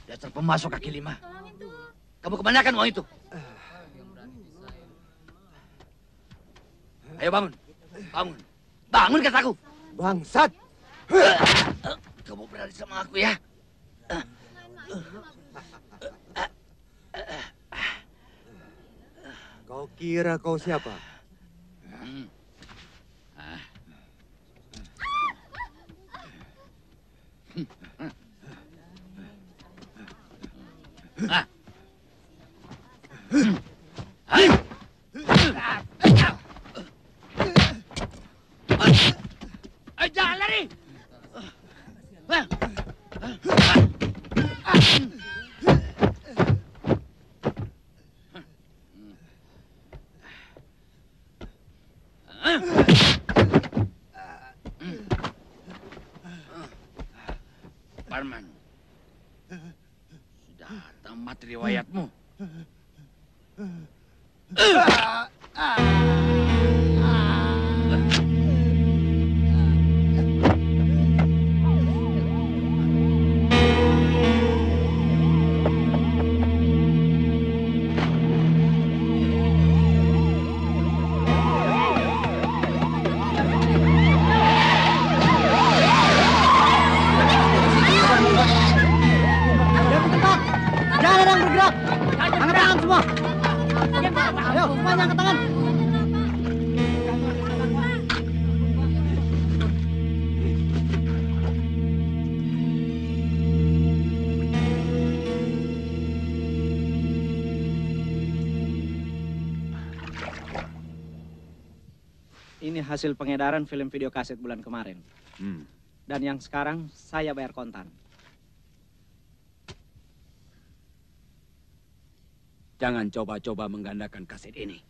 Dasar pemasok kaki 5. Kamu kebanyakan uang itu. Ayo bangun. Bangun. Bangun kataku. Bangsat. Kamu berani sama aku ya? Kau kira kau siapa? Jangan lari! Parman, sudah tamat riwayatmu. Jangan ada yang bergerak. Angkat tangan semua. Ayo, semuanya angkat tangan. Ini hasil pengedaran film video kaset bulan kemarin. Dan yang sekarang saya bayar kontan. Jangan coba-coba menggandakan kaset ini.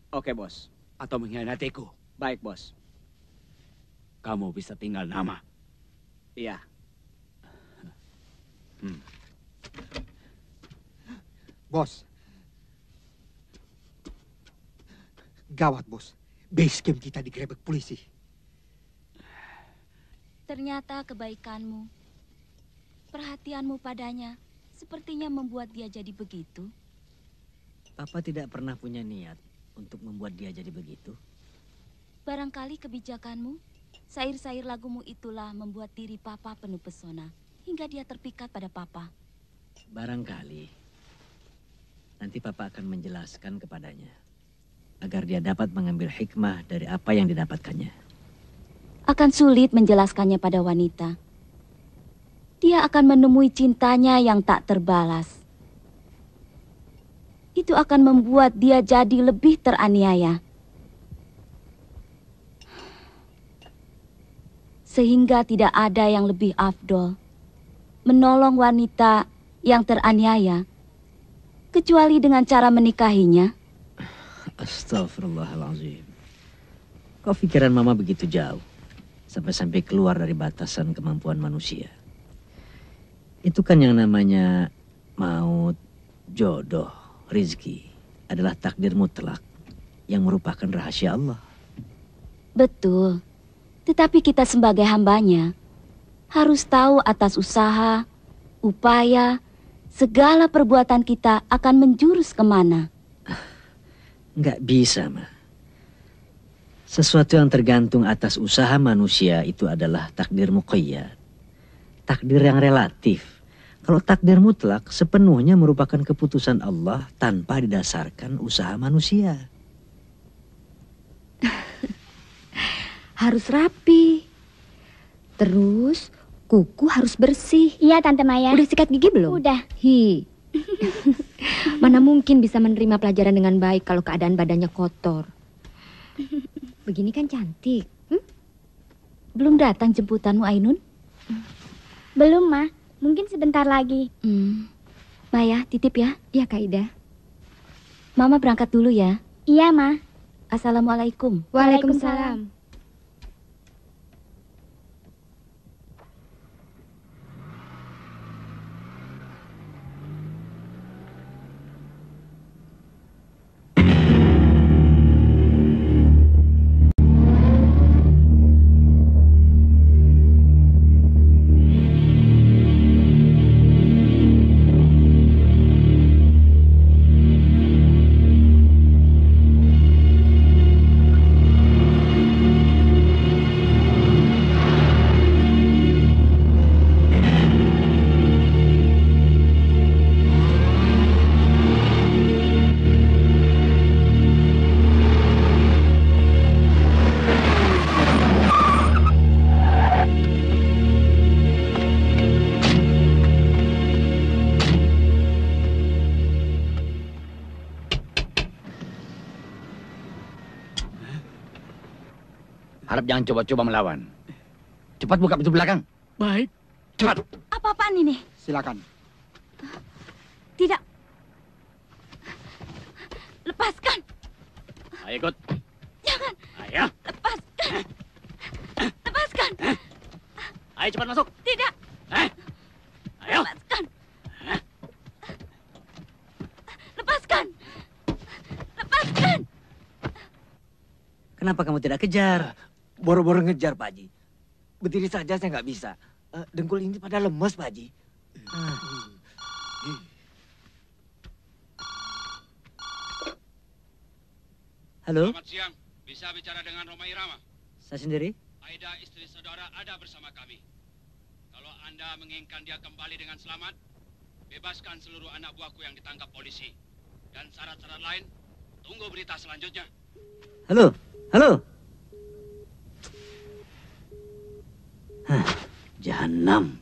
Oke, Bos. Atau mengkhianatiku. Baik, Bos. Kamu bisa tinggal nama. Iya. Bos. Gawat, Bos. Base camp kita digerebek polisi. Ternyata kebaikanmu, perhatianmu padanya, sepertinya membuat dia jadi begitu. Papa tidak pernah punya niat untuk membuat dia jadi begitu. Barangkali kebijakanmu, sair-sair lagumu itulah membuat diri Papa penuh pesona, hingga dia terpikat pada Papa. Barangkali nanti Papa akan menjelaskan kepadanya, agar dia dapat mengambil hikmah dari apa yang didapatkannya. Akan sulit menjelaskannya pada wanita. Dia akan menemui cintanya yang tak terbalas. Itu akan membuat dia jadi lebih teraniaya. Sehingga tidak ada yang lebih afdol menolong wanita yang teraniaya, kecuali dengan cara menikahinya. Astagfirullahaladzim. Kok pikiran Mama begitu jauh? Sampai-sampai keluar dari batasan kemampuan manusia. Itu kan yang namanya maut, jodoh, rizki adalah takdir mutlak yang merupakan rahasia Allah. Betul. Tetapi kita sebagai hambanya harus tahu atas usaha, upaya, segala perbuatan kita akan menjurus kemana. Nggak bisa, Ma. Sesuatu yang tergantung atas usaha manusia itu adalah takdir muqayyad. Takdir yang relatif. Kalau takdir mutlak sepenuhnya merupakan keputusan Allah tanpa didasarkan usaha manusia. Harus rapi. Terus kuku harus bersih. Iya, Tante Maya. Udah sikat gigi belum? Udah. Mana mungkin bisa menerima pelajaran dengan baik kalau keadaan badannya kotor. Begini kan cantik. Belum datang jemputanmu, Ainun? Belum, Ma. Mungkin sebentar lagi. Maya, titip ya. Iya, Kak Ida. Mama berangkat dulu ya. Iya, Ma. Assalamualaikum. Waalaikumsalam. Harap jangan coba-coba melawan. Cepat buka pintu belakang. Baik. Cepat. Apa-apaan ini? Silakan. Tidak. Lepaskan. Ayo ikut. Jangan. Ayo. Lepaskan. Lepaskan. Ayo cepat masuk. Tidak. Ayo. Lepaskan. Lepaskan. Lepaskan. Kenapa kamu tidak kejar? Boro-boro ngejar, Pak Haji. Berdiri saja saya nggak bisa. Dengkul ini pada lemes, Pak Haji. Halo? Selamat siang. Bisa bicara dengan Roma Irama? Saya sendiri. Aida, istri saudara, ada bersama kami. Kalau Anda menginginkan dia kembali dengan selamat, bebaskan seluruh anak buahku yang ditangkap polisi. Dan syarat-syarat lain, tunggu berita selanjutnya. Halo? Halo? Jahanam.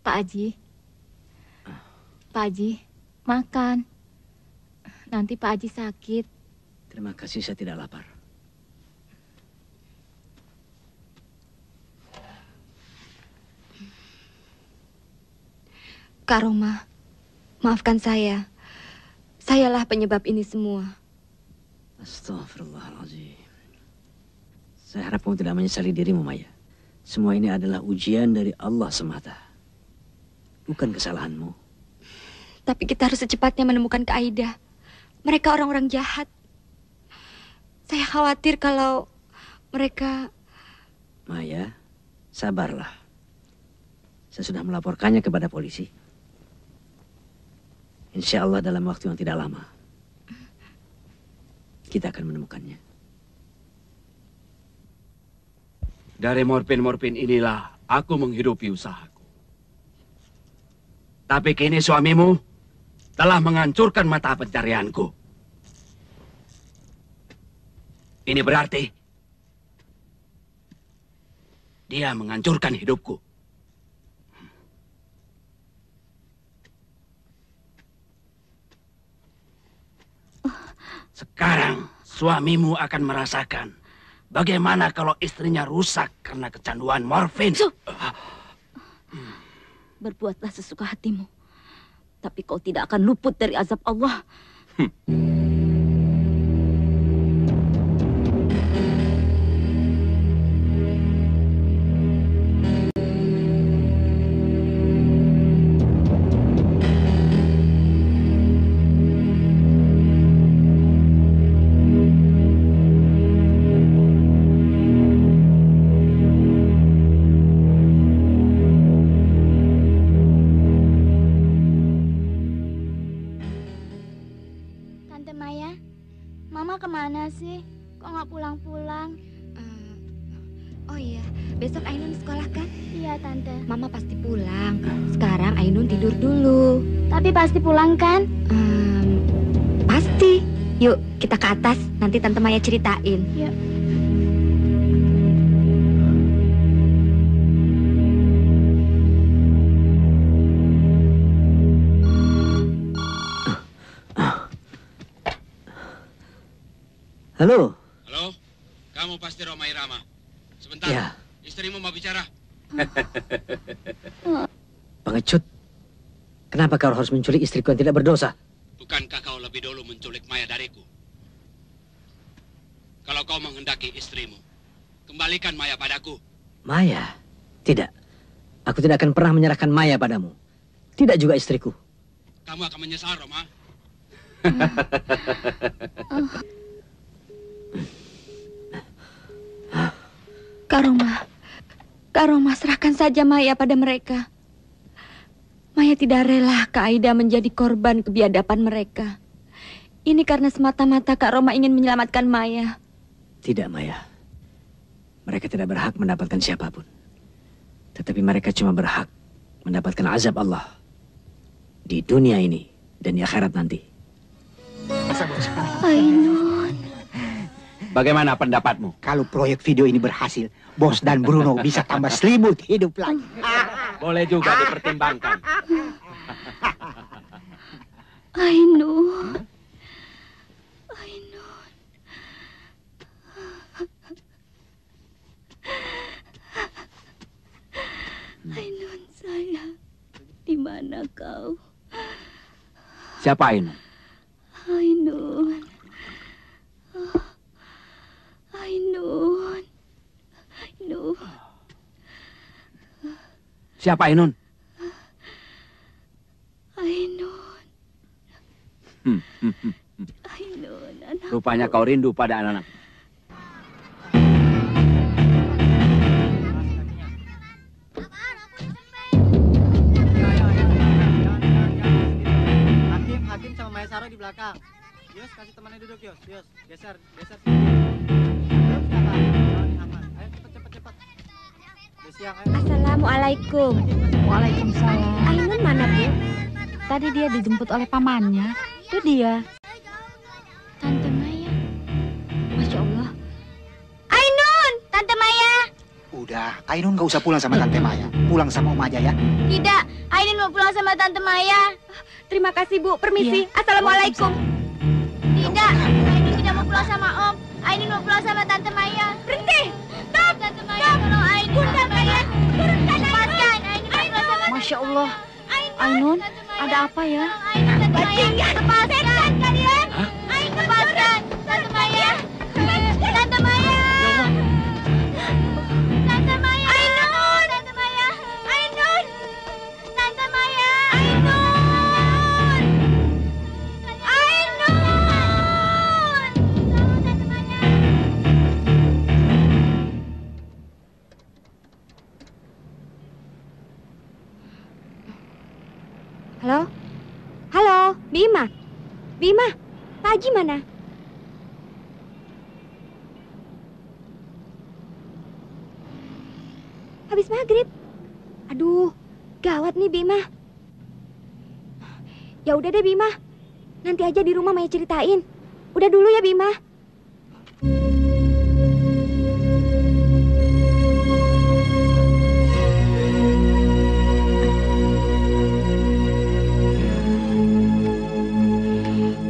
Pak Haji. Pak Haji, makan. Nanti Pak Haji sakit. Terima kasih, saya tidak lapar. Kak Roma, maafkan saya. Sayalah penyebab ini semua. Astagfirullahaladzim. Saya harap kamu tidak menyesali dirimu, Maya. Semua ini adalah ujian dari Allah semata. Bukan kesalahanmu. Tapi kita harus secepatnya menemukan Kak Aida. Mereka orang-orang jahat. Saya khawatir kalau mereka... Maya, sabarlah. Saya sudah melaporkannya kepada polisi. Insya Allah dalam waktu yang tidak lama, kita akan menemukannya. Dari morfin-morfin inilah aku menghidupi usahaku. Tapi kini suamimu telah menghancurkan mata pencarianku. Ini berarti dia menghancurkan hidupku. Sekarang suamimu akan merasakan bagaimana kalau istrinya rusak karena kecanduan morfin. Berbuatlah sesuka hatimu. Tapi kau tidak akan luput dari azab Allah. Kemana sih? Kok nggak pulang-pulang? Oh iya, besok Ainun sekolah kan? Iya, Tante. Mama pasti pulang. Sekarang Ainun tidur dulu. Tapi pasti pulang kan? Pasti. Yuk, kita ke atas. Nanti Tante Maya ceritain. Yuk. Halo. Halo, kamu pasti Roma Irama. Sebentar, ya. Istrimu mau bicara. Pengecut. Kenapa kau harus menculik istriku yang tidak berdosa? Bukankah kau lebih dulu menculik Maya dariku? Kalau kau menghendaki istrimu, kembalikan Maya padaku. Maya? Tidak. Aku tidak akan pernah menyerahkan Maya padamu. Tidak juga istriku. Kamu akan menyesal, Roma. Kak Roma, serahkan saja Maya pada mereka. Maya tidak rela Kak Aida menjadi korban kebiadaban mereka. Ini karena semata-mata Kak Roma ingin menyelamatkan Maya. Tidak, Maya. Mereka tidak berhak mendapatkan siapapun. Tetapi mereka cuma berhak mendapatkan azab Allah. Di dunia ini dan di akhirat nanti. Ainun. Bagaimana pendapatmu? Kalau proyek video ini berhasil, Bos dan Bruno bisa tambah selimut hidup lagi. Boleh juga dipertimbangkan. Ainun. Ainun. Ainun sayang, di mana kau? Siapa Ainun? Ainun. Ainun. Ainun. Siapa Ainun? Ainun. Ainun, anakku. Rupanya kau rindu pada anak-anak. Hakim sama Maya Saro di belakang. Yus, kasih temannya duduk, Yus. Yus, geser. Assalamualaikum. Waalaikumsalam. Ainun mana, Bu? Tadi dia dijemput oleh pamannya. Itu dia. Tante Maya. Masya Allah. Ainun, Tante Maya. Udah, Ainun nggak usah pulang sama Tante Maya. Pulang sama Om aja ya. Tidak, Ainun mau pulang sama Tante Maya. Terima kasih, Bu. Permisi. Assalamualaikum. Tidak, Ainun tidak mau pulang sama Om. Ainun mau pulang sama Tante Maya. Berhenti! Stop! Tante Maya, tolong Ainun. Bunda Maya, turunkan lepaskan. Ainun mau pulang sama Masya Allah. Ainun, ada apa ya? Bajingan! Lepaskan kalian! Lepaskan, Tante Maya. Tante Maya. Tante Maya. Ainun. Tante Maya. Ainun. Tante Maya. Ainun. Ainun. Tante Maya. Halo? Halo, Bima? Bima, Pak Haji mana? Habis maghrib. Aduh, gawat nih Bima. Ya udah deh Bima. Nanti aja di rumah Maya ceritain. Udah dulu ya Bima.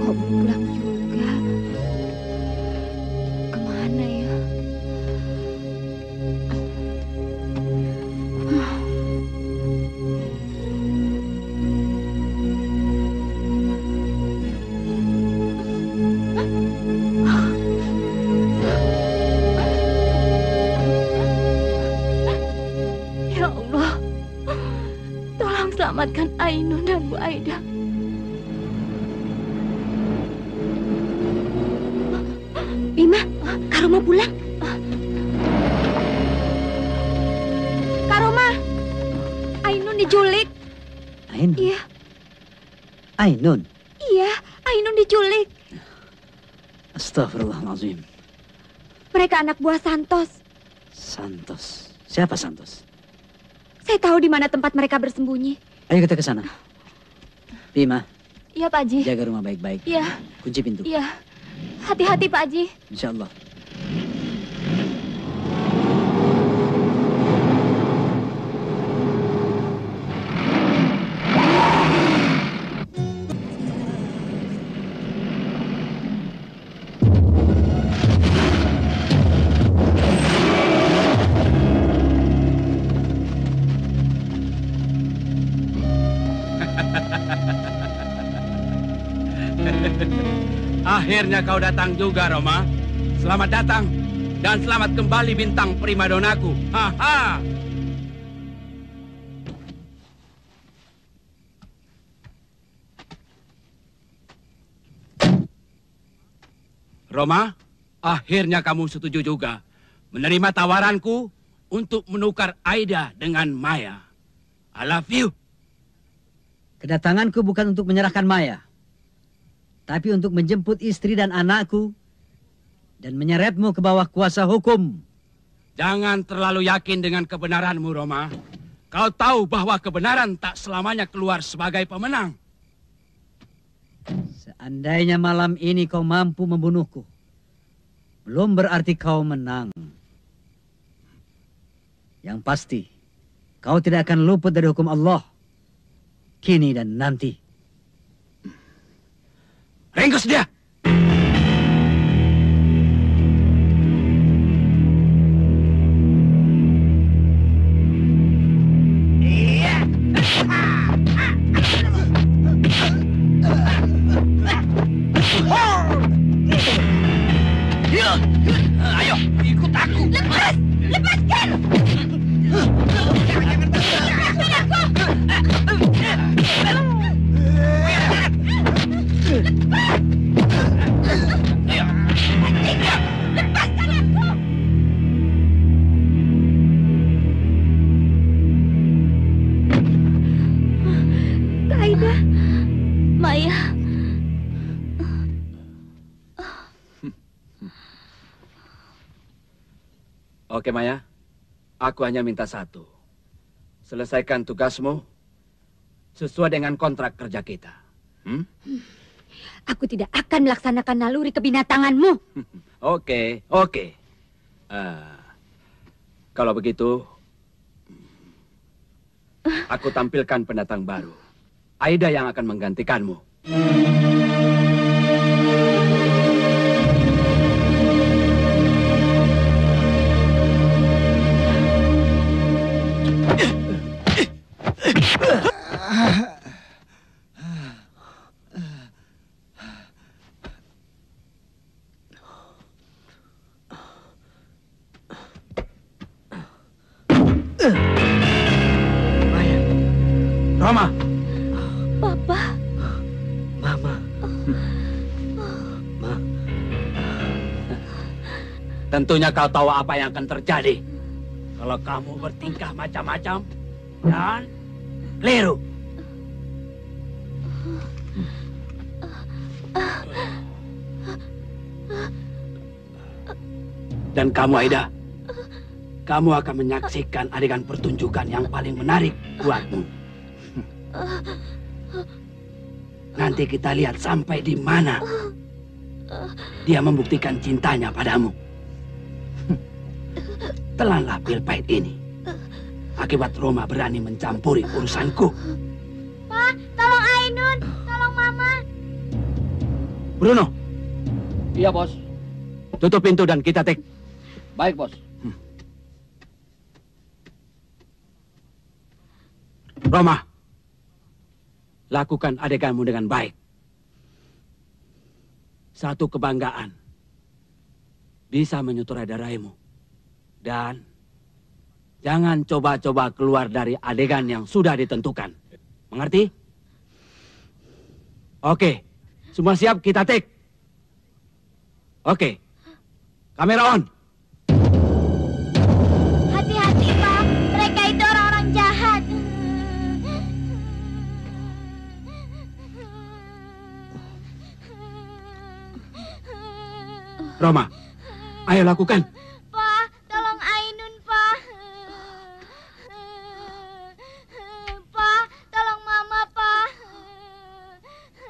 Kok belum pulang juga? Kemana ya? Ya Allah, tolong selamatkan Ainun dan Bu Aida. Bima, Kak Roma pulang. Kak Roma, Ainun diculik. Ainun? Iya, Ainun? iya, Ainun diculik. Astagfirullahaladzim. Mereka anak buah Santos. Santos. Siapa Santos? Saya tahu di mana tempat mereka bersembunyi. Ayo kita ke sana. Bima, Iya, Pak Haji. jaga rumah baik-baik. Iya. Kunci pintu. Iya. Hati-hati, Pak Haji. Insya Allah. Akhirnya kau datang juga, Roma. Selamat datang dan selamat kembali bintang primadonaku. Haha. Roma, akhirnya kamu setuju juga menerima tawaranku untuk menukar Aida dengan Maya. I love you. Kedatanganku bukan untuk menyerahkan Maya, tapi untuk menjemput istri dan anakku dan menyeretmu ke bawah kuasa hukum. Jangan terlalu yakin dengan kebenaranmu, Roma. Kau tahu bahwa kebenaran tak selamanya keluar sebagai pemenang. Seandainya malam ini kau mampu membunuhku, belum berarti kau menang. Yang pasti, kau tidak akan luput dari hukum Allah, kini dan nanti. Ringkus dia! Ayo, ikut aku. Lepas! Lepaskan! Lepaskan aku! Lepaskan aku! Kak Aida. Maya. Oke, Maya. Aku hanya minta satu. Selesaikan tugasmu sesuai dengan kontrak kerja kita. Aku tidak akan melaksanakan naluri kebinatanganmu. Oke. Kalau begitu, aku tampilkan pendatang baru. Aida yang akan menggantikanmu. Roma. Papa. Mama. Ma. Tentunya kau tahu apa yang akan terjadi kalau kamu bertingkah macam-macam dan keliru. Dan kamu, Aida, kamu akan menyaksikan adegan pertunjukan yang paling menarik buatmu. Nanti kita lihat sampai di mana dia membuktikan cintanya padamu. Telanlah pil pahit ini. Akibat Roma berani mencampuri urusanku. Pak, tolong Ainun, tolong Mama. Bruno. Iya, Bos. Tutup pintu dan kita take. Baik, Bos. Roma, lakukan adeganmu dengan baik. Satu kebanggaan bisa menyutradaraimu. Dan jangan coba-coba keluar dari adegan yang sudah ditentukan. Mengerti? Oke, semua siap, kita take. Oke, kamera on. Hati-hati, Pak. Mereka itu orang-orang jahat. Roma, ayo lakukan. Pak, tolong Ainun, Pak. Pak, tolong Mama, Pak.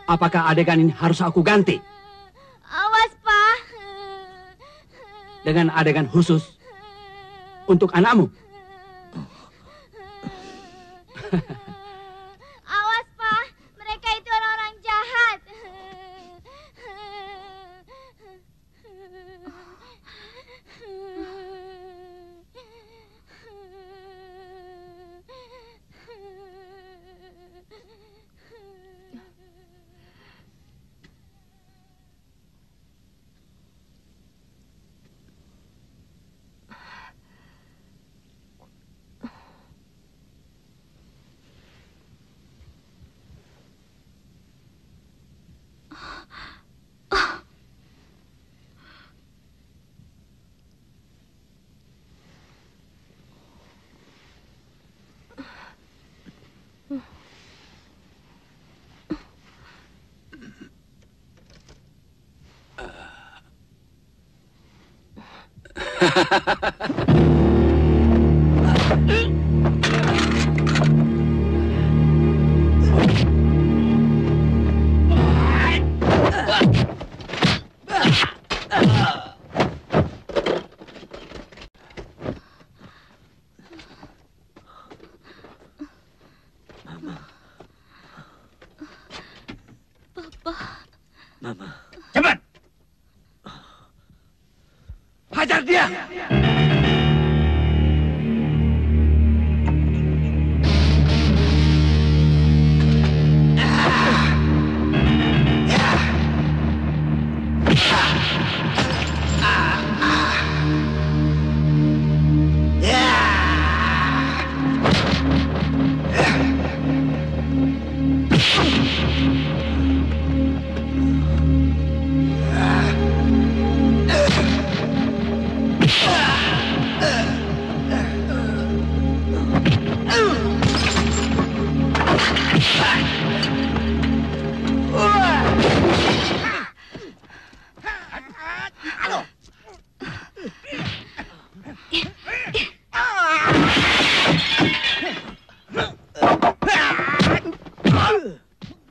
Apakah adegan ini harus aku ganti? Awas, Pak. Dengan adegan khusus untuk anakmu? Awas, Pak. Mereka itu orang-orang jahat. Mama. Cepat! Hajar dia!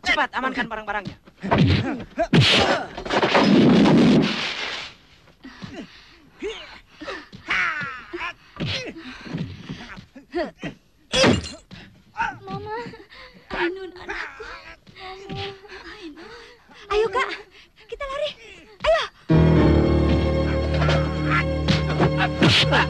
Cepat, amankan barang-barangnya. Mama. Ainun anakku. Mama. Ainun. Ayo Kak, kita lari. Ayo. Cepat.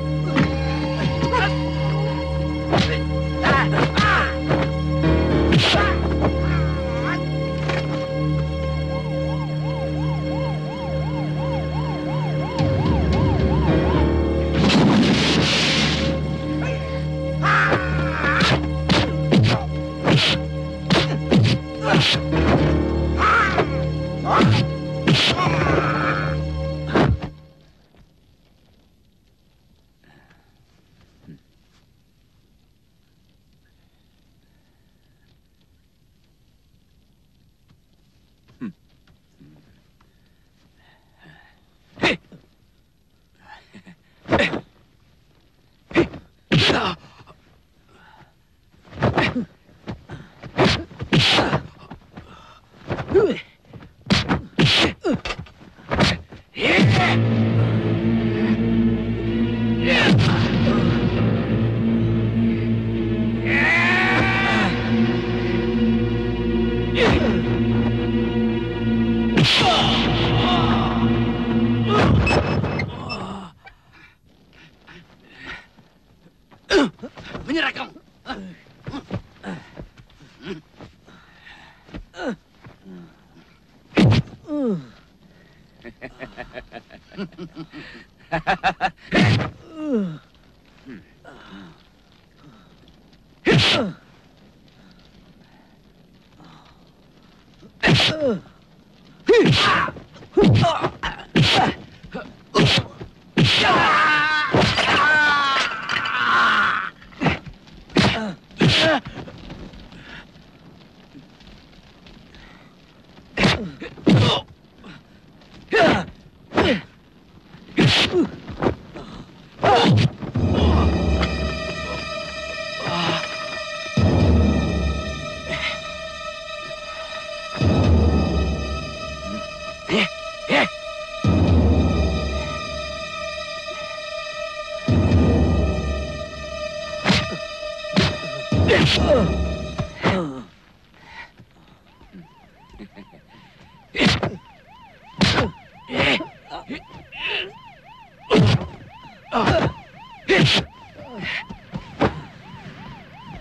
Menyerah kamu.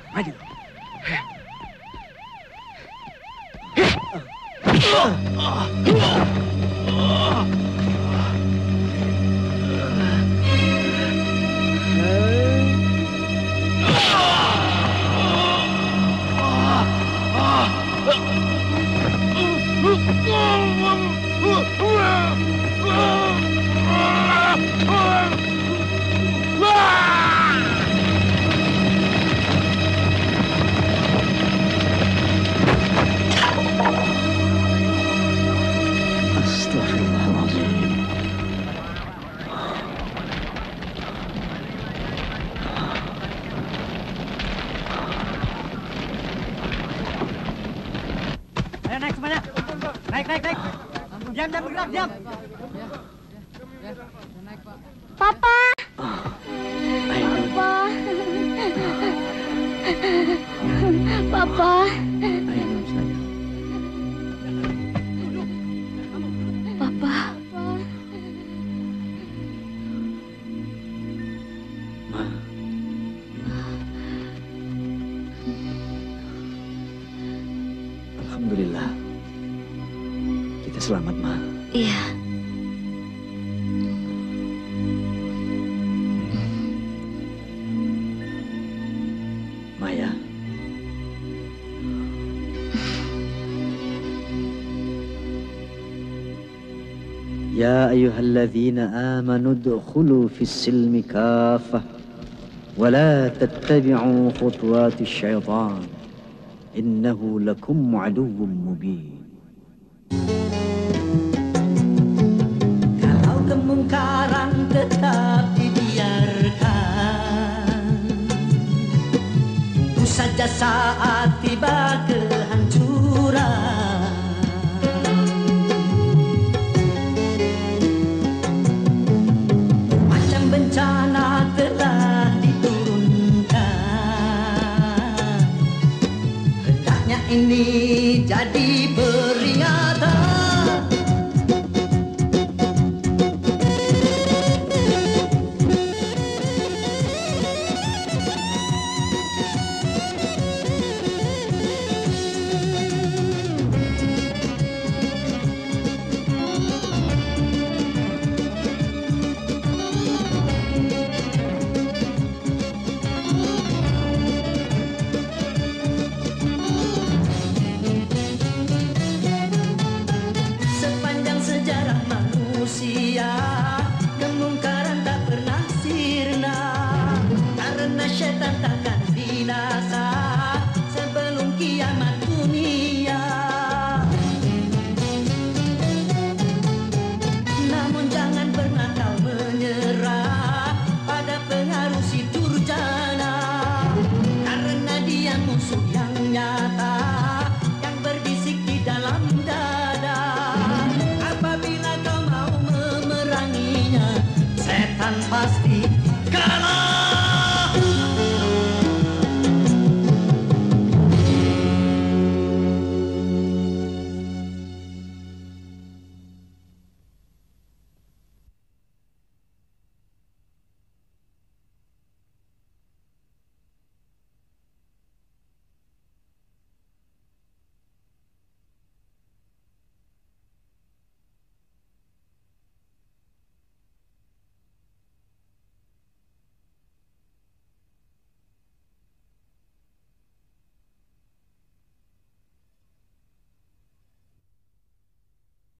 Maju. Ayo naik semuanya. Naik. Diam, bergerak, diam. Papa. Papa. Papa. Alhamdulillah. Kita selamat, Ma. Iya. Maya. Ya ayyuhalladzina amanu udkhulu fis silmi kaffah wa la tattabi'u khutuwatis syaitan. Innahu lakum aduwwum mubin. Kalau kemungkaran tetap dibiarkan, tunggu saja saat tiba kehancuran. Macam bencana telah diturunkan, ini jadi